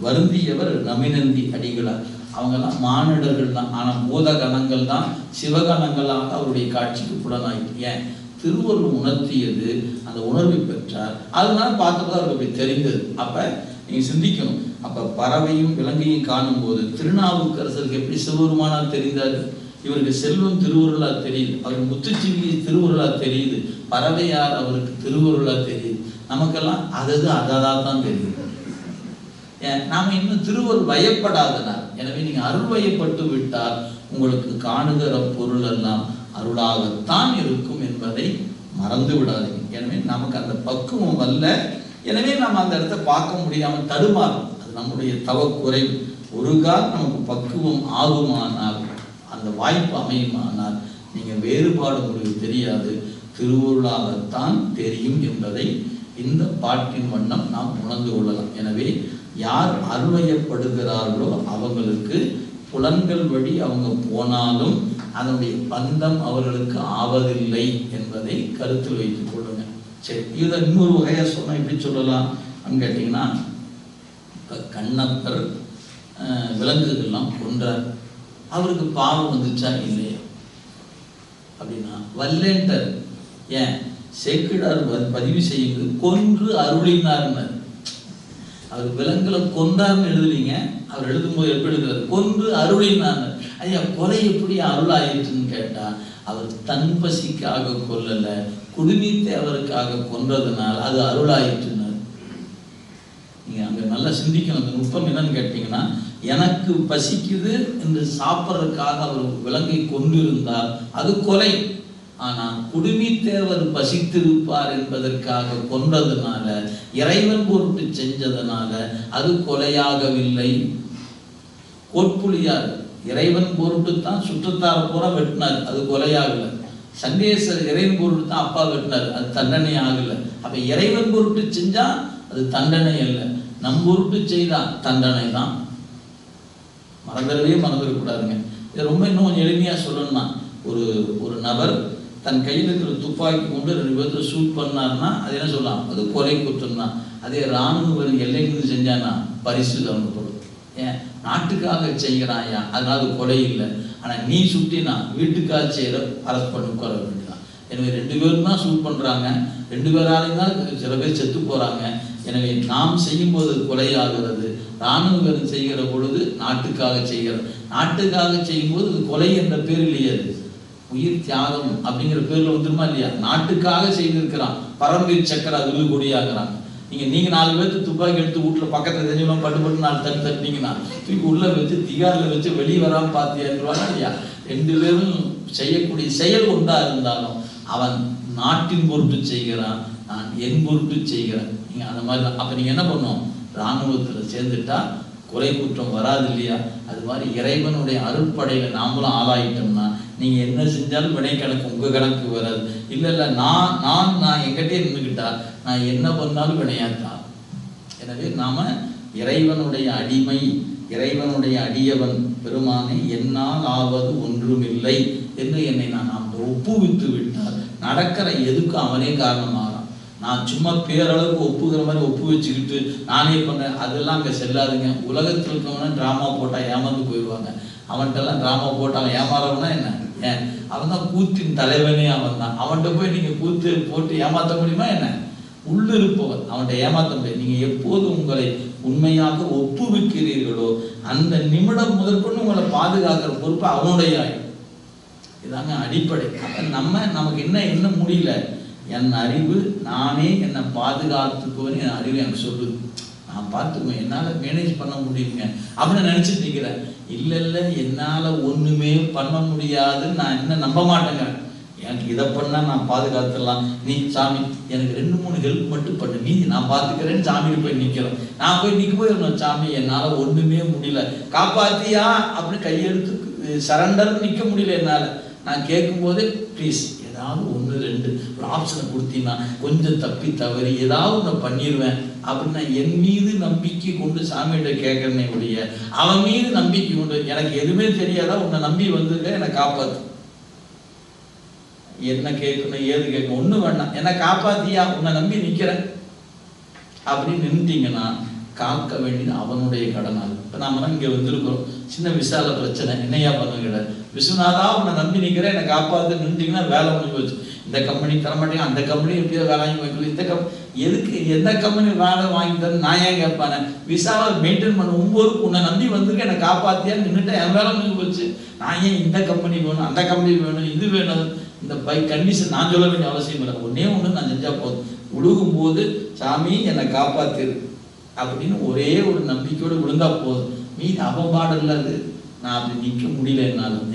வருந்தியவர் நமினந்தி அடிகளார். அவங்கெல்லாம் மானிடர்கள் தான், ஆனால் பூதகணங்கள் தான் சிவகணங்களாக அவருடைய காட்சிக்கு புலனாயிட்டு. ஏன்? திருவள்ளுவர் உணர்த்தியது, அந்த உணர்வை பெற்றார். அதனால பார்த்தப்போ அவருக்கு அப்படி தெரிந்தது. அப்போ நீங்கள் சிந்திக்கணும். அப்போ பறவையும் விலங்கையும் காணும்போது திருநாவுக்கரசருக்கு எப்படி சிவபெருமானார் தெரிந்தார்? இவருக்கு செல்வம் திருவருளாக தெரியுது, அவருக்கு முத்துச்சிவி திருவருளாக தெரியுது, பறவையார் அவருக்கு திருவருளாக தெரியுது. நமக்கெல்லாம் அதான் தான் தெரியுது. நாம இன்னும் திருவருள் வயப்படாதனார். எனவே நீங்க அருள் வயப்பட்டு விட்டால் உங்களுக்கு காணுகிற பொருள் எல்லாம் அருளாகத்தான் இருக்கும் என்பதை மறந்து விடாதீங்க. எனவே நமக்கு அந்த பக்குவம் அல்ல. எனவே நம்ம அந்த இடத்த பார்க்க முடியாமல் தடுமாறும். அது நம்முடைய தவக்குறைவு. ஒரு கால் நமக்கு பக்குவம் ஆகுமானால், அந்த வாய்ப்பு அமையுமானால், நீங்க வேறுபாடு உங்களுக்கு தெரியாது, திருவருளாகத்தான் தெரியும் என்பதை இந்த பாட்டின் வண்ணம் நாம் உணர்ந்து கொள்ளலாம். எனவே யார் அருள்வயப்படுகிறார்களோ அவங்களுக்கு புலன்கள் வழி அவங்க போனாலும் அதனுடைய பந்தம் அவர்களுக்கு ஆவதில்லை என்பதை கருத்தில் வைத்துக் கொள்ளுங்க. சரி, இதை இன்னொரு வகையா சொன்னா எப்படி சொல்லலாம் கேட்டீங்கன்னா, கண்ணப்பர் விலங்குகள்லாம் கொன்றார். அவருக்கு பாவம் வந்துச்சா இல்லையா அப்படின்னா வல்லேண்டர். ஏன்? சேக்கிழார் பதிவு செய்யுது, கொன்று அருளினார்னர். அவர் விலங்குகளை கொன்றார்னு எழுதுறீங்க, அவர் எழுதும்போது எப்படி எழுதுறாரு? கொன்று அருளினார். ஐயா, கொலை எப்படி அருளாயிற்றுன்னு கேட்டா, அவர் தன் பசிக்காக கொல்லல, குடும்பத்தை அவருக்காக கொன்றதுனால் அது அருளாயிற்றுனார். நீங்க அங்க நல்லா சிந்திக்கணும். அந்த நுட்பம் என்னன்னு கேட்டீங்கன்னா, எனக்கு பசிக்குது என்று சாப்பிட்றதுக்காக அவர் விலங்கை கொண்டிருந்தால் அது கொலை. ஆனா குடுமித்தேவர் பசித்திருப்பார் என்பதற்காக கொன்றதுனால, இறைவன் பொருட்டு செஞ்சதுனால அது கொலையாகவில்லை. கோட்புலியார் இறைவன் பொருட்டு தான் சுற்றத்தார பூரா வெட்டினார், அது கொலையாகல. சண்டேஸ்வரர் இறைவன் பொருட்டு தான் அப்பா வெட்டினார், அது தண்டனை ஆகல. அப்ப இறைவன் பொருட்டு செஞ்சா அது தண்டனை அல்ல, நம் பொருட்டு செய்தா தண்டனை தான். மறந்துடக்கூடாதுங்க. இதை ரொம்ப இன்னும் கொஞ்சம் எளிமையா சொல்லணும்னா, ஒரு நபர் தன் கையில் இருக்கிற துப்பாக்கி கொண்டு 2 பேர்த்துல ஷூட் பண்ணார்னா அது என்ன சொல்லலாம்? அது கொலை குற்றம் தான். அதே இராணுவ எல்லைக்கு செஞ்சானா பரிசு தரப்படும். ஏன்? நாட்டுக்காக செய்கிறாயா, அதனால அது கொலை இல்லை. ஆனா நீ சுட்டினா வீட்டுக்காக செய்யற அரெஸ்ட் பண்ணி உட்கார வேண்டியதான். எனவே 2 பேரும் தான் ஷூட் பண்றாங்க, 2 பேராலையும் தான் சில பேர் செத்து போறாங்க. எனவே நாம் செய்யும் போது கொலையாகிறது, இராணுவ வீரன் செய்கிற பொழுது நாட்டுக்காக செய்கிறது. நாட்டுக்காக செய்யும் போது அது கொலை என்ற பேர் இல்லையே, அது உயிர் தியாகம் அப்படிங்கிற பேர்ல வந்துருமா இல்லையா? நாட்டுக்காக செய்திருக்கிறான். பரம்பீர் சக்கர அது கொடியாகிறாங்க. நீங்க 4 பேருக்கு துப்பாக்கி எடுத்து வீட்டுல பக்கத்துல தெரிஞ்சவங்க பட்டு 4 தட்டினீங்கன்னா தூக்கி உள்ள வச்சு திகாரில் வச்சு வெளியே வராம பார்த்தியாருவாங்க இல்லையா? 2 பேரும் செய்யக்கூடிய செயல் ஒன்றா இருந்தாலும் அவன் நாட்டின் பொருட்டு செய்கிறான், நான் என் பொருட்டு செய்கிறேன். நீங்க அந்த மாதிரி தான். அப்ப நீங்க என்ன பண்ணும்? இராணுவத்துல சேர்ந்துட்டா கொலை குற்றம் வராது இல்லையா? அது மாதிரி இறைவனுடைய அருட்படையில நாமளும் ஆளாயிட்டோம்னா நீங்க என்ன செஞ்சாலும் வினை கணக்கு உங்க கணக்கு வராது. இல்ல நான் எங்கிட்டே நின்றுக்கிட்டா நான் என்ன பண்ணாலும் வினையாத்தான். எனவே நாம இறைவனுடைய அடிமை, இறைவனுடைய அடியவன் பெருமானை என்னால் ஆவது ஒன்றுமில்லை என்று என்னை நான் ஒப்புவித்து விட்டால் நடக்கிற எதுக்கும் அவனே காரணமாகிறான். நான் சும்மா பேரளவுக்கு ஒப்புகிற மாதிரி ஒப்பு வச்சுக்கிட்டு நானே பண்ணேன், அதெல்லாம் அங்கே செல்லாதுங்க. உலகத்தில் இருக்கவனா ட்ராமா போட்டால் ஏமாந்து போயிடுவாங்க. அவன்கிட்டலாம் ட்ராமா போட்டு அவன் ஏமாறவனா என்ன? ஏன்? அவன் தான் கூத்தின் தலைவனே அவன் தான். அவன்கிட்ட போய் நீங்கள் கூத்து போட்டு ஏமாற்ற முடியுமா என்ன? உள்ளிருப்பவன் அவன்கிட்ட ஏமாற்ற முடியாது. நீங்கள் எப்போது உங்களை உண்மையாக ஒப்புவிக்கிறீர்களோ அந்த நிமிடம் முதற்கொண்டு உங்களை பாதுகாக்கிற பொறுப்பு அவனுடைய ஆயிடும். இதாங்க அடிப்படை. நமக்கு என்ன முடியல, என் அறிவு நானே என்னை பாதுகாத்துக்குவேன்னு என் அறிவு எனக்கு சொல்லுது. நான் பார்த்துக்குவேன், என்னால் மேனேஜ் பண்ண முடியுங்க அப்படின்னு நினச்சிட்டு இருக்கிறேன். இல்லை என்னால் ஒன்றுமே பண்ண முடியாதுன்னு நான் என்ன நம்ப மாட்டேங்க. எனக்கு இதை பண்ணால் நான் பாதுகாத்துடலாம், நீ சாமி எனக்கு 2-3 ஹெல்ப் மட்டும் பண்ணு, நீ நான் பார்த்துக்கிறேன்னு சாமிக்கு போய் நிற்கிறேன். நான் போய் நிற்க போய் சாமி என்னால் ஒன்றுமே முடியல காப்பாத்தியா அப்படின்னு கையெடுத்து சரண்டர் நிற்க முடியல என்னால். நான் கேட்கும்போதே ப்ளீஸ் ஏதாவது 1-2 ஒரு ஆப்ஷனை கொடுத்தீங்கன்னா கொஞ்சம் தப்பி தவறி ஏதாவது ஒன்று பண்ணிடுவேன் அப்படின்னு நான் என் மீது நம்பிக்கை கொண்டு சாமிகிட்ட கேட்கறனே ஒழிய அவன் மீது நம்பிக்கை கொண்டு எனக்கு எதுவுமே தெரியாதா உன்னை நம்பி வந்துருக்க என்னை காப்பாத்து, என்ன கேட்கணும் ஏது கேட்கணும் ஒன்றும் வேண்டாம், என்னை காப்பாத்தியா உன்னை நம்பி நிற்கிறேன் அப்படின்னு நின்றுட்டீங்கன்னா காக்க வேண்டியது அவனுடைய கடனாள். இப்போ நாம இங்கே வந்திருக்கிறோம், சின்ன விசால பிரச்சனை, என்னையா பண்ணுங்கிற விஸ்வநாதா உன்னை நம்பி நிற்கிறேன் என்னை காப்பாற்று நின்றுட்டீங்கன்னா வேலை முடிஞ்சு போச்சு. இந்த கம்பெனி தரமாட்டேங்க, அந்த கம்பெனி எப்படியோ வேலை வாங்கி வைக்கணும், இந்த எதுக்கு எந்த கம்பெனி வேலை வாங்கி தரேன் நான் ஏன் கேட்பானே, விசாவை மெயின்டைன் பண்ண ஒவ்வொருக்கு உன்னை நம்பி வந்திருக்கேன் என்னை காப்பாத்தியான்னு நின்றுட்டு என் வேலை முடிஞ்சு போச்சு. நான் ஏன் இந்த கம்பெனி வேணும் அந்த கம்பெனி வேணும் இது வேணும் இந்த கண்டிஷன் நான் சொல்ல வேண்டிய அவசியம் இல்லை. ஒன்னே ஒன்று நான் செஞ்சா போதும், விழுகும் போது சாமி என்னை காப்பாத்திரு அப்படின்னு ஒரே ஒரு நம்பிக்கையோடு விழுந்தா போதும். மீது அவபாடு இல்லாது நான் அப்படி நிற்க முடியல என்னாலும்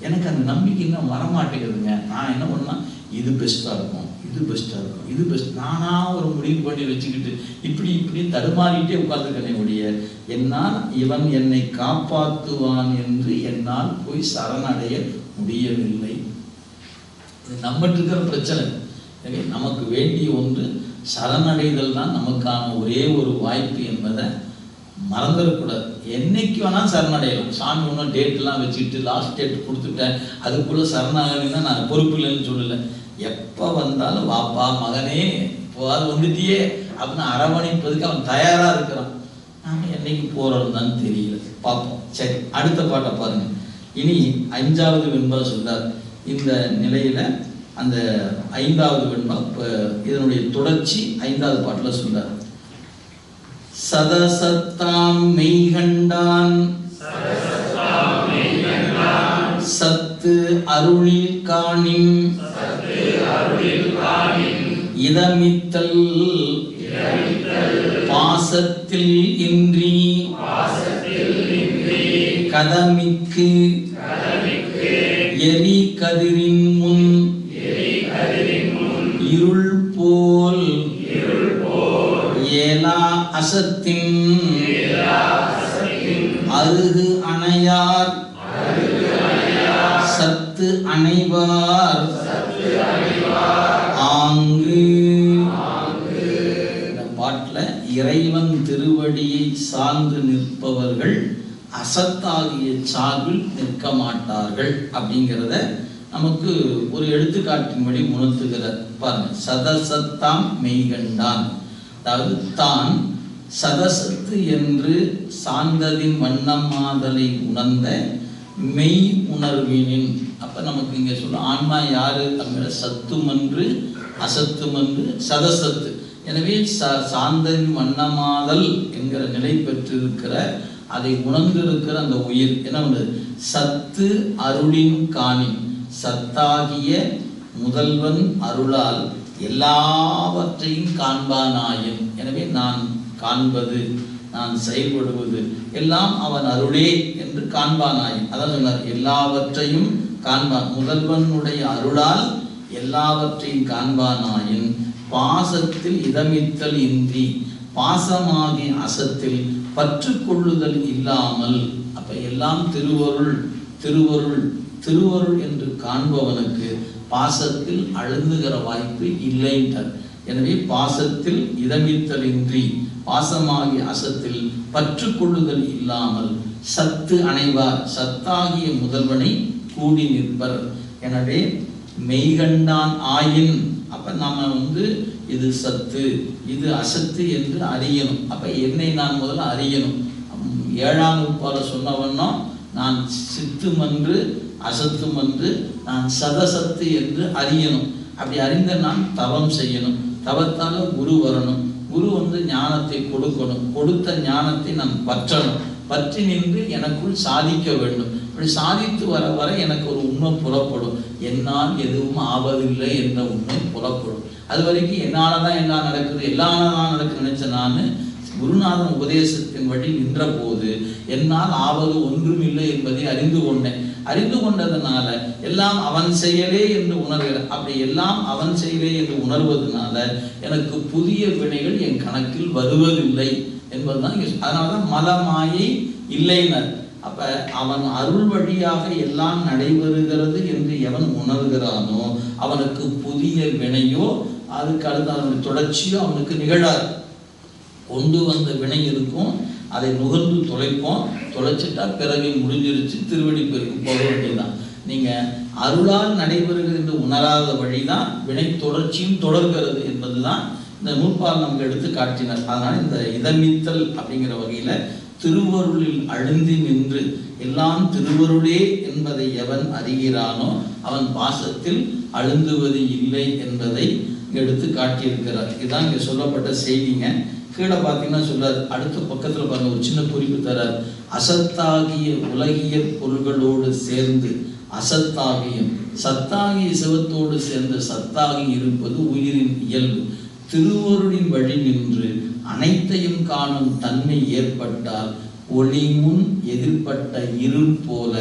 எனக்கு அந்த நம்பிக்கை இன்னும் வரமாட்டேங்குதுங்க. நான் என்ன பண்ணா இது பெஸ்ட்டாக இருக்கும் இது பெஸ்ட்டாக இருக்கும் இது பெஸ்ட் நானாக ஒரு முடிவு பண்ணி வச்சுக்கிட்டு இப்படி தடுமாறிட்டே உட்கார்ந்துக்கனே ஒழிய என்னால் இவன் என்னை காப்பாற்றுவான் என்று என்னால் போய் சரணடைய முடியவில்லை. இது நம்மகிட்ட இருக்கிற பிரச்சனை. எனவே நமக்கு வேண்டிய ஒன்று சரணடைதல் தான் நமக்கான ஒரே ஒரு வாய்ப்பு என்பதை மறந்துடக்கூடாது. என்னைக்கு வேணால் சரணடையலாம். சாமி ஒன்றும் டேட்லாம் வச்சுக்கிட்டு லாஸ்ட் டேட் கொடுத்துட்டேன் அதுக்குள்ளே சரணாகலைன்னா நான் பொறுப்பு இல்லைன்னு சொல்லலை. எப்போ வந்தாலும் வாப்பா மகனே அது வந்துட்டியே அப்படின்னு அரவணைப்பதுக்கு அவன் தயாராக இருக்கிறான். நாம் என்னைக்கு போகிறோம் தான் தெரியல, பார்ப்போம். சரி, அடுத்த பாட்டை பாருங்க. இனி 5வது வெண்பா சொல்றார். இந்த நிலையில அந்த 5வது வெண்பா இதனுடைய தொடர்ச்சி 5வது பாட்டுல சொல்றார். சதசத்தாம் மெய்கண்டான் சத்து அருளில் காணின் இதமித்தல் பாசத்தில் இன்றி கதமிக்கு எரி கதிரின் முன் இருள் போல் ஏலா அசத்தின் அருகு அணையார் சத்து அணைவார் ஆங்கு. இந்த பாட்டுல இறைவன் திருவடியை சார்ந்து நிற்பவர்கள் அசத்தாகிய சார்பில் நிற்க மாட்டார்கள் அப்படிங்கிறத நமக்கு ஒரு எடுத்துக்காட்டின்படி உணர்த்துகிறார். பாருங்க, சதசத்தாம் மெய்கண்டான், அதாவது தான் சதசத்து என்று சார்ந்ததின் வண்ணமாதலை உணர்ந்த மெய் உணர்வினின். அப்ப நமக்கு இங்க சொல்ல ஆன்மா யாரு அப்படிங்கிற சத்துமன்று அசத்துமன்று சதசத்து. எனவே சார்ந்ததின் வண்ணமாதல் என்கிற நிலை பெற்றிருக்கிற அதை உணர்ந்திருக்கிற அந்த உயிர் என்ன பண்ணுது? சத்து அருளின் காணி, சத்தாகிய முதல்வன் அருளால் எல்லாவற்றையும் காண்பானாயின். எனவே நான் காண்பது நான் செயல்படுவது எல்லாம் அவன் அருளே என்று காண்பானாயின். அதான் சொன்னார், எல்லாவற்றையும் காண்பான். முதல்வனுடைய அருளால் எல்லாவற்றையும் காண்பானாயின் பாசத்தில் இதமித்தல் இன்றி, பாசமாகிய அசத்தில் பற்று கொள்ளுதல் இல்லாமல். அப்ப எல்லாம் திருவருள் திருவருள் திருவருள் என்று காண்பவனுக்கு பாசத்தில் அழுந்துகிற வாய்ப்பு இல்லைன்றார். எனவே பாசத்தில் இதமித்தல் இன்றி, பாசமாகிய அசத்தில் பற்று கொள்ளுதல் இல்லாமல் சத்து அணைவார், சத்தாகிய முதல்வனை கூடி நிற்பர். எனவே மெய்கண்டான் ஆயின், அப்ப நாம இது சத்து இது அசத்து என்று அறியணும். அப்ப என்னை நான் முதல்ல அறியணும். 7ஆம் வகுப்பால சொன்னவண்ணா நான் சித்துமன்று அசத்துமன்று நான் சதசத்து என்று அறியணும். அப்படி அறிந்த நான் தவம் செய்யணும். தவத்தால குரு வரணும். குரு ஞானத்தை கொடுக்கணும். கொடுத்த ஞானத்தை நான் பற்றணும். பற்றி நின்று எனக்குள் சாதிக்க வேண்டும். அப்படி சாதித்து வர வர எனக்கு ஒரு உண்மை புறப்படும். என்னால் எதுவும் ஆவதில்லை என்ற உண்மை புறப்படும். அது வரைக்கும் என்னாலதான் எல்லாம் நடக்குது, எல்லாதான் நடக்குது நினைச்ச நான் குருநாதன் உபதேசத்தின் வழி நின்ற போது என்னால் ஆவது ஒன்றும் இல்லை என்பதை அறிந்து கொண்டேன். அறிந்து கொண்டதுனால எல்லாம் அவன் செயலே என்று உணர்கிறேன். அப்படி எல்லாம் அவன் செயலே என்று உணர்வதனால எனக்கு புதிய வினைகள் என் கணக்கில் வருவதில்லை என்பதுதான். அதனாலதான் மலமாயை இல்லைனர். அப்ப அவன் அருள் வழியாக எல்லாம் நடைபெறுகிறது என்று எவன் உணர்கிறானோ அவனுக்கு புதிய வினையோ அதுக்கு அடுத்து அவனுடைய தொடர்ச்சியோ அவனுக்கு நிகழாது. கொண்டு வந்த வினை இருக்கும், அதை நுகர்ந்து தொலைப்போம், தொலைச்சிட்டா பிறகு முடிஞ்சிருச்சு, திருவடி பெருக்கு போக வேண்டியதுதான். நீங்க அருளால் நடைபெறுகிறது என்று உணராத வழிதான் வினை தொடர்ச்சியும் தொடர்கிறது என்பதுதான் இந்த நூற்பால் நமக்கு எடுத்து காட்டினார். அதனால இந்த இதமித்தல் அப்படிங்கிற வகையில திருவருளில் அழுந்தி நின்று எல்லாம் திருவருளே என்பதை எவன் அறிகிறானோ அவன் பாசத்தில் அழுந்துவது இல்லை என்பதை எடுத்து காட்டியிருக்கிறார். இதுதான் இங்க சொல்லப்பட்ட செய்திங்க. கீழே பார்த்தீங்கன்னா சொல்றார், அடுத்த பக்கத்துல பாருங்க, ஒரு சின்ன குறிப்பு தரார். அசத்தாகிய உலகிய பொருள்களோடு சேர்ந்து அசத்தாகியும் சத்தாகிய சிவத்தோடு சேர்ந்து சத்தாகி இருப்பது உயிரின் இயல்பு. திருவருளின் வழி நின்று அனைத்தையும் காணும் தன்மை ஏற்பட்டால் ஒளி முன் எதிர்பட்ட இருள் போல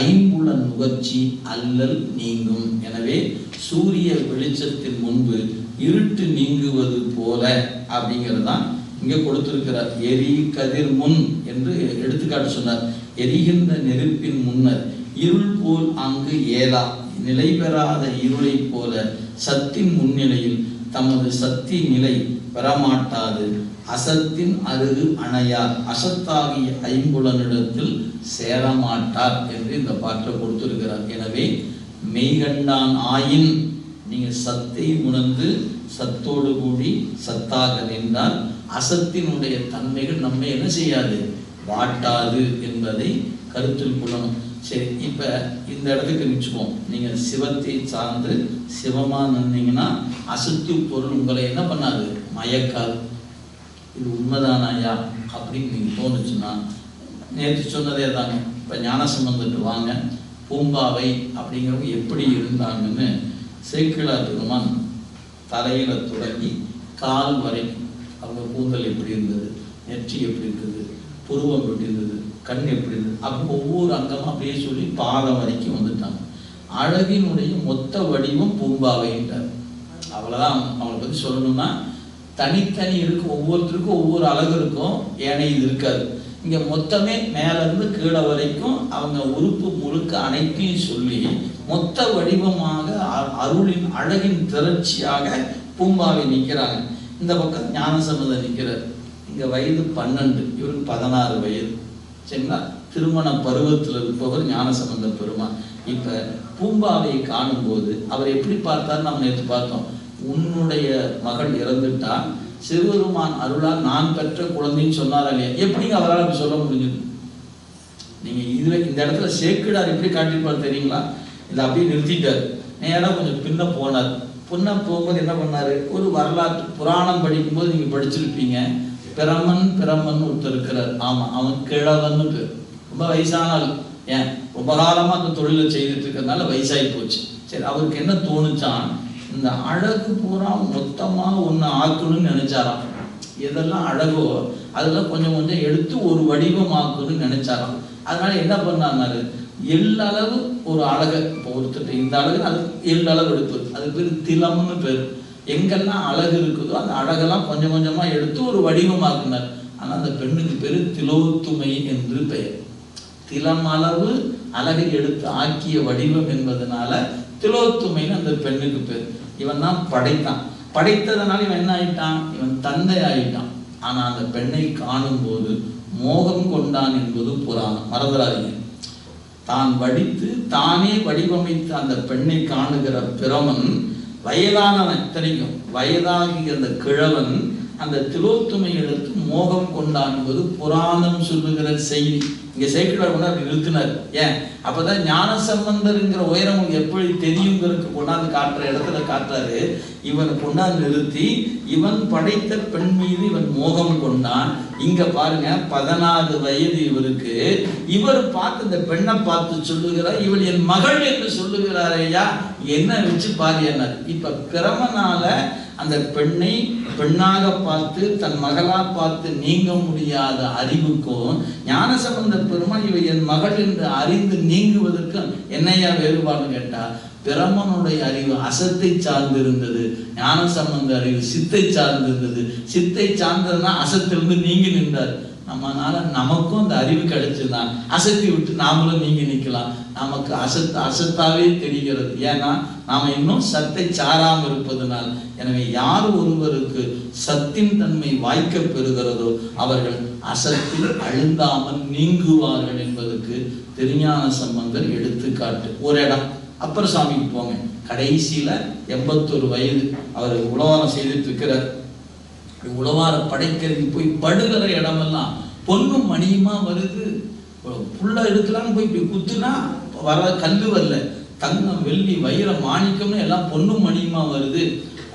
ஐம்புல நுகர்ச்சி அல்லல் நீங்கும். எனவே சூரிய வெளிச்சத்தின் முன்பு இருட்டு நீங்குவது போல அப்படிங்கிறதான் இங்க கொடுத்திருக்கிறார். எரி கதிர் முன் என்று எடுத்துக்காட்டு சொன்னார். எரிகின்ற நெருப்பின் முன்னர் இருள் போல் அங்கு ஏலா நிலை பெறாத இருளை போல சத்தின் முன்னிலையில் தமது சக்தி நிலை பெறமாட்டாது அசத்தின் அருகு அணையார் அசத்தாகிய ஐம்புலனிடத்தில் சேரமாட்டார் என்று இந்த பாட்டை கொடுத்திருக்கிறார். எனவே மெய்கண்டான் ஆயின் நீங்க சத்தை உணர்ந்து சத்தோடு கூடி சத்தாக நின்றால் அசத்தினுடைய தன்மைகள் நம்ம என்ன செய்யாது, வாட்டாது என்பதை கருத்தில் கொள்ளணும். சரி, இப்ப இந்த இடத்துக்கு நிச்சுப்போம். நீங்க சிவத்தை சார்ந்து சிவமா நின்னீங்கன்னா அசத்து பொருள் உங்களை என்ன பண்ணாது, மயக்காது. இது உண்மைதானாயா அப்படின்னு நீங்க தோணுச்சுன்னா, நேற்று சொன்னதே தாங்க. இப்ப ஞானசம்பந்தத்துக்கு வாங்க, பூம்பாவை அப்படிங்கிறவங்க எப்படி இருந்தாங்கன்னு சேக்கிழார் பெருமான் தலையில தொடங்கி கால் வரைக்கும் அவங்க கூந்தல் எப்படி இருந்தது, நெற்றி எப்படி இருந்தது, புருவம் எப்படி இருந்தது, கண் எப்படி இருந்தது, அப்போ ஒவ்வொரு அங்கமும் அப்படியே சொல்லி பாதம் வரைக்கும் வந்துட்டாங்க. அழகினுடைய மொத்த வடிவம் பூம்பாவைன்றார். அவ்வளவுதான். அவங்களை பத்தி சொல்லணும்னா தனித்தனி இருக்கும், ஒவ்வொருத்தருக்கும் ஒவ்வொரு அழகு இருக்கும், ஏனைய இது இருக்காது. இங்க மொத்தமே மேல இருந்து கீழே வரைக்கும் அவங்க உறுப்பு முழுக்க அனைத்தையும் சொல்லி மொத்த வடிவமாக அருளின் அழகின் திரட்சியாக பூம்பாவை நிற்கிறாங்க. இந்த பக்கம் ஞானசம்பந்தர் நிற்கிறார். இங்க வயது 12, இவருக்கு 16 வயது. சரிங்களா? திருமண பருவத்தில் இருப்பவர் ஞானசம்பந்த பெருமான். இப்ப பூம்பாவை காணும் போது அவர் எப்படி பார்த்தார், நம்ம நேற்று பார்த்தோம். உன்னுடைய மகள் இறந்துட்டா சிவபெருமான் அருளால் நான் பெற்ற குழந்தைன்னு சொன்னாரா இல்லையா? எப்படிங்க அவரால் அப்படி சொல்ல முடிஞ்சது? நீங்க இதுல இந்த இடத்துல சேக்கிழார் எப்படி காட்டியிருப்பார் தெரியுங்களா? இதை அப்படியே நிறுத்திட்டார். நேரம் கொஞ்சம் பின்ன போனார். பின்ன போகும்போது என்ன பண்ணாரு, ஒரு வரலாற்று புராணம் படிக்கும் போது நீங்க படிச்சிருப்பீங்க. பிரமன் ஒருத்தர் இருக்கிறார். ஆமா, அவன் கிழவன்னு பேர். ரொம்ப வயசானால், ஏன் ரொம்ப காலமா அந்த தொழிலை செய்துட்டு இருக்கிறதுனால வயசாகி போச்சு. சரி, அவருக்கு என்ன தோணுச்சான், இந்த அழகு பூரா மொத்தமா ஒண்ணு ஆக்கணும்னு நினைச்சாராம். எதெல்லாம் அழகோ அதெல்லாம் கொஞ்சம் கொஞ்சம் எடுத்து ஒரு வடிவம் ஆக்கணும்னு நினைச்சாராம். அதனால என்ன பண்ணாரு, எள்ளளவு ஒரு அழகை, இப்போ ஒருத்தர் இந்த அழகு அது எள்ளளவு எடுப்பது, அது பேர் திலம்னு பேர். எங்கெல்லாம் அழகு இருக்குதோ அந்த அழகெல்லாம் கொஞ்சம் கொஞ்சமா எடுத்து ஒரு வடிவமாக்குனார். ஆனா அந்த பெண்ணுக்கு பேரு திலோத்துமை என்று பெயர். திலம் அளவு அழகை எடுத்து ஆக்கிய வடிவம் என்பதனால திலோத்துமைன்னு அந்த பெண்ணுக்கு பேர். இவன் தான் படைத்தான். படைத்ததனால இவன் என்ன ஆயிட்டான், இவன் தந்தை ஆயிட்டான். ஆனா அந்த பெண்ணை காணும் போது மோகம் கொண்டான் என்பது புராணம், மறந்துடாதீங்க. தான் வடித்து தானே வடிவமைத்து அந்த பெண்ணை காணுகிற பிரமன் வயதானவன், இத்தனைக்கும் வயதாகிய அந்த கிழவன் அந்த திலோத்துமை எடுத்து மோகம் கொண்டான் என்பது புராணம் சொல்லுகிற செய்தி. இங்க சேக்கிழார் கொண்டாந்து நிறுத்தினார். ஏன், அப்பதான் ஞானசம்பந்தர்ங்கிற உயரம் எப்படி தெரியுங்கிறதுக்கு கொண்டாந்து காட்டுற இடத்துல காட்டுறாரு. இவனை கொண்டாந்து நிறுத்தி இவன் படைத்த பெண் மீது இவன் மோகம் கொண்டான். இங்க பாருங்க, 16 வயது இவருக்கு. இவர் பார்த்து இந்த பெண்ணை பார்த்து சொல்லுகிறார், இவள் என் மகள் என்று சொல்லுகிறார். ஐயா, என்ன வச்சு பாரு என்ன. இப்ப பிரமனால அந்த பெண்ணை பெண்ணாக பார்த்து தன் மகளா பார்த்து நீங்க முடியாத அறிவுக்கும் ஞானசம்பந்த பெருமான் இவை என் மகள் என்று அறிந்து நீங்குவதற்கு என்னையா வேறுபாடு கேட்டா, பிரமனுடைய அறிவு அசத்தை சார்ந்திருந்தது, ஞானசம்பந்த அறிவு சித்தை சார்ந்திருந்தது. சித்தை சார்ந்ததுன்னா அசத்திலிருந்து நீங்கி நின்றார். நம்மனால நமக்கும் அந்த அறிவு கிடைச்சதுன்னா அசத்தி விட்டு நாமளும் நீங்க நிற்கலாம். நமக்கு அசத்தாவே தெரிகிறது. ஏன்னா நாம இன்னும் சத்தை சாராமல் இருப்பதனால். எனவே யார் ஒருவருக்கு சத்தின் தன்மை வாய்க்க பெறுகிறதோ அவர்கள் அசத்தில் அழுந்தாமல் நீங்குவார்கள் என்பதற்கு திருஞான சம்பந்தர் எடுத்துக்காட்டு. ஒரு இடம் அப்பர் சாமிக்கு போங்க, கடைசியில 81 வயது அவர் உழவாரம் செய்துட்டு இருக்கிறார். உழவார படைக்கிறதுக்கு போய் படுகிற இடமெல்லாம் பொண்ணும் மணியுமா வருது. புள்ள எடுக்கலான்னு போய் இப்படி குத்துனா வர கல்லு வரல, தங்கம் வெள்ளி வைரம் மாணிக்கம்னு எல்லாம் பொண்ணும் மணியுமா வருது.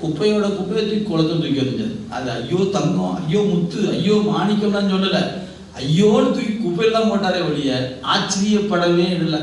குப்பையோட குப்பையை தூக்கி குளத்தை தூக்கி வந்தது. அது ஐயோ தங்கம், ஐயோ முத்து, ஐயோ மாணிக்கம்லாம் சொல்லல, ஐயோன்னு தூக்கி குப்பையெல்லாம் போட்டாரே ஒழிய ஆச்சரியப்படவே இல்லை.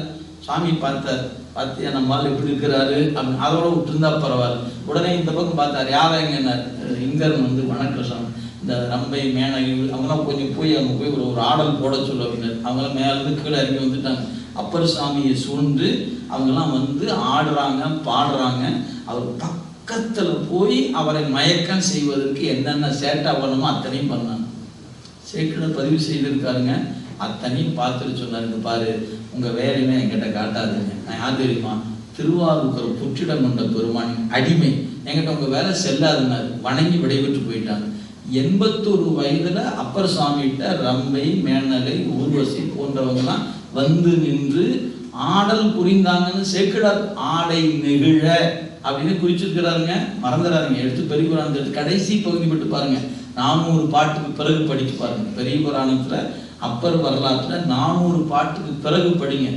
சாமி பார்த்தார், பார்த்தியா நம்மால் எப்படி இருக்கிறாரு அப்படின்னு அதோட விட்டுருந்தா பரவாயில்ல. உடனே இந்த பக்கம் பார்த்தார், யாரா எங்கன்னார், இங்கர்னு வந்து வணக்கம் இந்த ரம்பை மேனகை அவங்களாம் கொஞ்சம் போய் அங்கே போய் ஒரு ஆடல் போட சொல்ல அப்படின்னாரு. அவங்களாம் மேலேருந்து கீழே இறங்கி வந்துட்டாங்க. அப்பர் சாமியை சூழ்ந்து அவங்கெல்லாம் வந்து ஆடுறாங்க பாடுறாங்க. அவர் பக்கத்தில் போய் அவரை மயக்கம் செய்வதற்கு என்னென்ன சேட்டா பண்ணணுமோ அத்தனையும் பண்ணாங்க. சேக்கில் பதிவு செய்திருக்காருங்க. அத்தனையும் பார்த்துட்டு சொன்னாருங்க, பாரு உங்க வேலையுமே என்கிட்ட காட்டாதுங்க. நான் யார் தெரியுமா, திருவாரூர் புற்றிடம் கொண்ட பெருமான் அடிமை, என்கிட்ட உங்க வேலை செல்லாதுன்னாரு. வணங்கி விடைபெற்று போயிட்டாங்க. 81 வயதுல அப்பர் சுவாமிகிட்ட ரம்பை மேனகை ஊர்வசி போன்றவங்கலாம் வந்து நின்று ஆடல் புரிந்தாங்கன்னு சேக்கிழார் ஆடை நெகிழ அப்படின்னு குறிச்சிருக்கிறாருங்க. மறந்துடாருங்க, எடுத்து பெரிய புராணத்தை எடுத்து கடைசி பகுதி மட்டும் பாருங்க. 400 பாட்டுக்கு பிறகு படிச்சு பாருங்க. பெரிய புராணத்துல அப்பர் வரலாற்றுல 400 பாட்டுக்கு பிறகு படிங்க.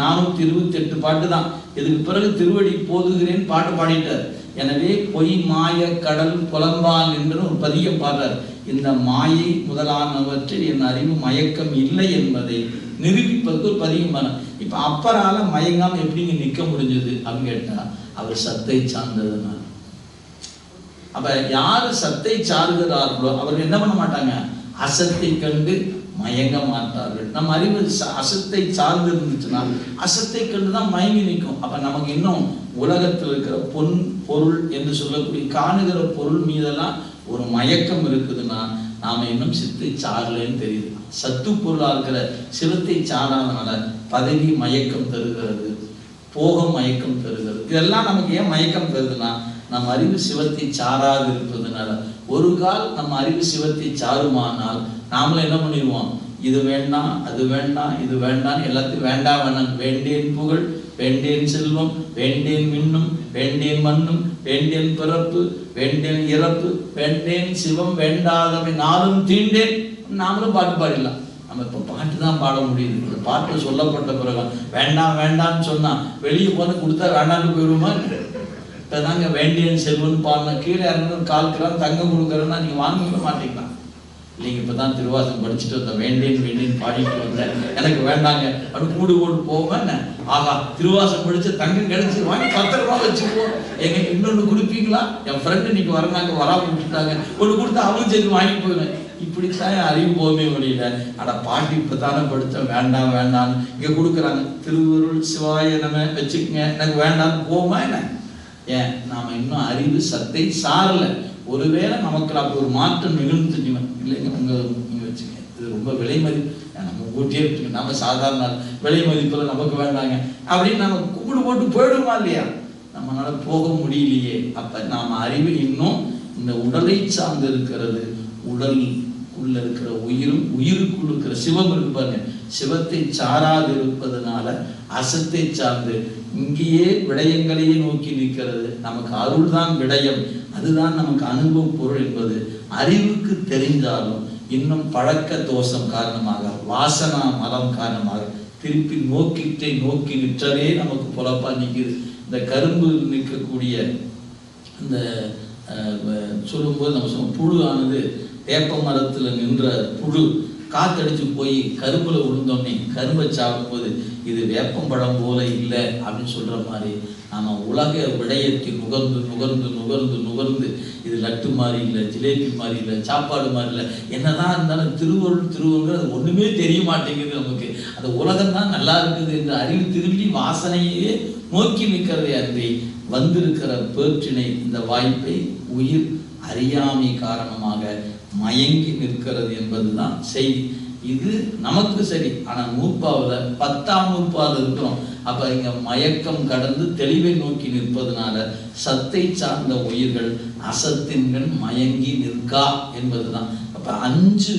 428 பாட்டு தான். இதுக்கு பிறகு திருவடி போதுகிறேன் பாட்டு பாடிட்டார். எனவே பொய் மாய கடல் புலம்பால் என்று ஒரு பதியம் பாடுறார். இந்த மாயை முதலானவற்றில் என் அறிவு மயக்கம் இல்லை என்பதை நிரூபிப்பதற்கு ஒரு பதியம் பாரு. இப்ப அப்பரால மயங்காம எப்படிங்க நிக்க முடிஞ்சது அப்படின்னு கேட்டா அவர் சத்தை சார்ந்ததுனால. அப்ப யாரு சத்தை சார்கிறார்களோ அவர்கள் என்ன பண்ண மாட்டாங்க, அசத்தை கண்டு மயங்க மாட்டார்கள். நம்ம அறிவு அசத்தை சார்ந்து இருந்துச்சுன்னா அசத்தை கண்டுதான் மயங்கி நிற்கும். அப்ப நமக்கு இன்னும் உலகத்தில் இருக்கிற பொருள் என்று சொல்லக்கூடிய காணுகிற பொருள் மீதெல்லாம் ஒரு மயக்கம் இருக்குதுன்னா நாம இன்னும் சித்தை சாரலன்னு தெரியுது. சத்து பொருளா இருக்கிற சிவத்தை சாராதனால பதவி மயக்கம் தருகிறது, போகம் மயக்கம் தருகிறது. இதெல்லாம் நமக்கு ஏன் மயக்கம் தருதுன்னா நம்ம அறிவு சிவத்தை சாராது இருப்பதுனால. ஒரு கால் நம்ம அறிவு சிவத்தை சாருமானால் நாமளும் என்ன பண்ணிடுவோம், இது வேண்டாம் அது வேண்டாம் இது வேண்டாம் எல்லாத்தையும் வேண்டாம் வேணாம். வேண்டேன் புகழ், வேண்டேன் செல்வம், வேண்டேன் மின்னும், வேண்டேன் மண்ணும், வேண்டேன் பிறப்பு, வேண்டேன் இறப்பு, வேண்டேன் சிவம், வேண்டாதவை நாளும் தீண்டேன். நாமளும் பாட்டு பாடிடலாம். நம்ம இப்போ பாட்டு தான் பாட முடியுது. இந்த பாட்டு சொல்லப்பட்ட பிறகு வேண்டாம் வேண்டாம்னு சொன்னா வெளியே போன கொடுத்தா வேண்டாம்னு போயிடுமா? இப்போ தாங்க வேண்டியன் செல்வன் பாடின கீழே இறங்கணும் 1/4 கிராம் தங்கம் கொடுக்குறேன்னா நீங்கள் வாங்கிக்க மாட்டீங்களா? இல்லைங்க இப்போ தான் திருவாசகம் படிச்சுட்டு வந்தேன், வேண்டேன் பாடிட்டு வந்தேன், எனக்கு வேண்டாங்க அப்படின்னு கூடு போட்டு போவேன். ஆகா திருவாசகம் படிச்சு தங்கம் கிடைச்சி வாங்கி 10 ரூபா வச்சுக்குவோம். எங்க இன்னொன்று கொடுப்பீங்களா? என் ஃப்ரெண்டு இன்னைக்கு வரனாங்க வராமல் விட்டுட்டாங்க, ஒன்று கொடுத்தா அவங்க சேர்த்து வாங்கி போயிடுவேன். இப்படித்தான் அறிவு போகவே முடியல. ஆனா பாட்டு இப்பதானே படித்தேன் வேண்டாம் வேண்டாம் இங்க கொடுக்குறாங்க. திருவருள் சிவாய நம்ம வச்சுக்கங்க, எனக்கு வேண்டாம் போமா என்ன? ஏன் நாம இன்னும் அறிவு சத்தை சாரல. ஒருவேளை நமக்கு அப்படி ஒரு மாற்றம் நிகழ்ந்துச்சுன்னா இல்லைங்க நீங்க வச்சுக்கங்க, இது ரொம்ப விலை மதிப்பு, நம்ம ஊட்டியே விட்டுங்க, நம்ம சாதாரண விலை மதிப்புல நமக்கு வேண்டாங்க அப்படின்னு நம்ம கூடு போட்டு போயிடுமா இல்லையா? நம்மளால போக முடியலையே. அப்ப நாம அறிவு இன்னும் இந்த உடலை சார்ந்து இருக்கிறது. உடல் உள்ள இருக்கிற உயிரும் உயிருக்குள் இருக்கிற சிவம் இருக்கு பாருங்க, சிவத்தை சாராது இருப்பதனால அசத்தை சார்ந்து இங்கேயே விடயங்களையே நோக்கி நிற்கிறது. நமக்கு அருள் தான் விடயம், அதுதான் நமக்கு அனுபவ பொருள் என்பது அறிவுக்கு தெரிஞ்சாலும் இன்னும் பழக்க தோஷம் காரணமாக, வாசனா மலம் காரணமாக திருப்பி நோக்கி நிற்றவே நமக்கு புலப்பா நிற்குது. இந்த கரும்பு நிற்கக்கூடிய இந்த சொல்லும்போது நம்ம சொல்லுவோம், புழு ஆனது வேப்ப மரத்துல நின்ற புழு காத்தடிச்சு போய் கரும்புல விழுந்தோடனே கரும்பை சாப்பிடும்போது இது வேப்பம்பழம் போல இல்லை அப்படின்னு சொல்ற மாதிரி நாம உலக விடயத்தை நுகர்ந்து இது லட்டு மாதிரி இல்லை, ஜிலேபி மாதிரி இல்லை, சாப்பாடு மாதிரி இல்லை, என்னதான் இருந்தாலும் திருவருங்கிறது ஒண்ணுமே தெரிய மாட்டேங்குது நமக்கு. அந்த உலகம் தான் நல்லா இருக்குது என்று அறிவு திரும்பி வாசனையே நோக்கி நிற்கிறதே அன்றி வந்திருக்கிற பேற்றினை இந்த வாய்ப்பை உயிர் அறியாமை காரணமாக மயங்கி நிற்கிறது என்பதுதான் செய்தி. இது நமக்கு சரி. ஆனா நூற்பாவில் 10ஆம் நூற்பால் இருக்கிறோம். அப்ப இங்க மயக்கம் கடந்து தெளிவை நோக்கி நிற்பதனால சத்தை சார்ந்த உயிர்கள் அசத்தின்கள் மயங்கி நிற்கா என்பதுதான். அப்ப 5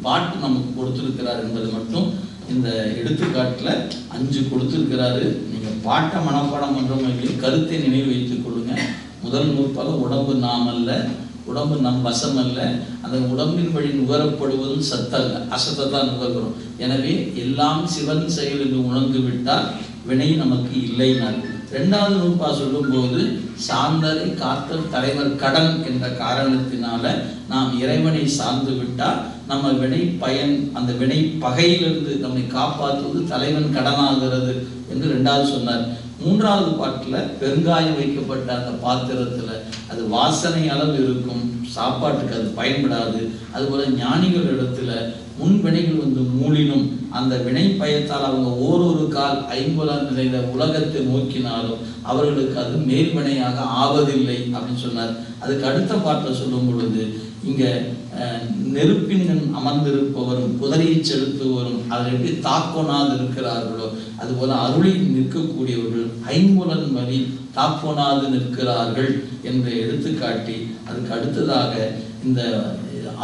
பாட்டு நமக்கு கொடுத்திருக்கிறார் என்பது மட்டும் இந்த எடுத்துக்காட்டுல 5 கொடுத்திருக்கிறாரு. நீங்க பாட்டை மனப்பாடம் பண்றோம் இல்லையா, கருத்தை நினைவு வைத்துக் கொள்ளுங்க. முதல் நூற்பால உடம்பு நாம் அல்ல, உடம்பு நம் வசம் அல்ல, அந்த உடம்பின் வழி நுகரப்படுவதும் சத்தல்ல, அசத்தை தான் நுகர்கிறோம். எனவே எல்லாம் சிவன் செயல் என்று உணர்ந்து விட்டால் வினை நமக்கு இல்லைனார். 2வது நூற்பா சொல்லும் போது சார்ந்தரை காத்தல் தலைவர் கடன் என்ற காரணத்தினால நாம் இறைவனை சார்ந்து விட்டால் நம்ம வினை பயன், அந்த வினை பகையிலிருந்து நம்மை காப்பாற்றுவது தலைவன் கடனாகிறது என்று 2வது சொன்னார். 3வது பாட்டுல பெருங்காயம் வைக்கப்பட்ட அந்த பாத்திரத்துல அது வாசனை அளவு இருக்கும், சாப்பாட்டுக்கு அது பயன்படாது. அதுபோல ஞானிகள் இடத்துல முன்வினைகள் வந்து மூலினும் அந்த வினை பயத்தால் அவங்க ஓரொரு கால் 50 நிலையில உலகத்தை நோக்கினாலும் அவர்களுக்கு அது மேல்வினையாக ஆவதில்லை அப்படின்னு சொன்னார். அதுக்கு அடுத்த பாட்டில் சொல்லும் பொழுது இங்க நெருப்பின் அமர்ந்திருப்பவரும் குதிரையை செலுத்துவரும் அதில் எப்படி தாக்கோனாது இருக்கிறார்களோ அதுபோல அருளில் நிற்கக்கூடியவர்கள் 5 வழி தாக்கோனாது நிற்கிறார்கள் என்று எடுத்துக்காட்டி அதுக்கு அடுத்ததாக இந்த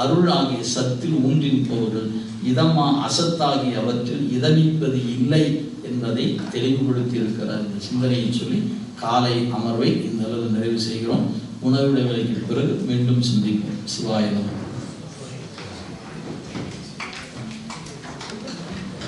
அருள் ஆகிய சத்தில் ஊன்றி நிற்பவர்கள் இதமா அசத்தாகிய அவற்றில் இதமிப்பது இல்லை என்பதை தெளிவுபடுத்தி இருக்கிறார். இந்த சிந்தனையை சொல்லி காலை அமர்வை இந்த அளவு நிறைவு செய்கிறோம். உணவு இடைவேளைக்கு பிறகு மீண்டும் சிந்திப்போம். சிவாய நமः.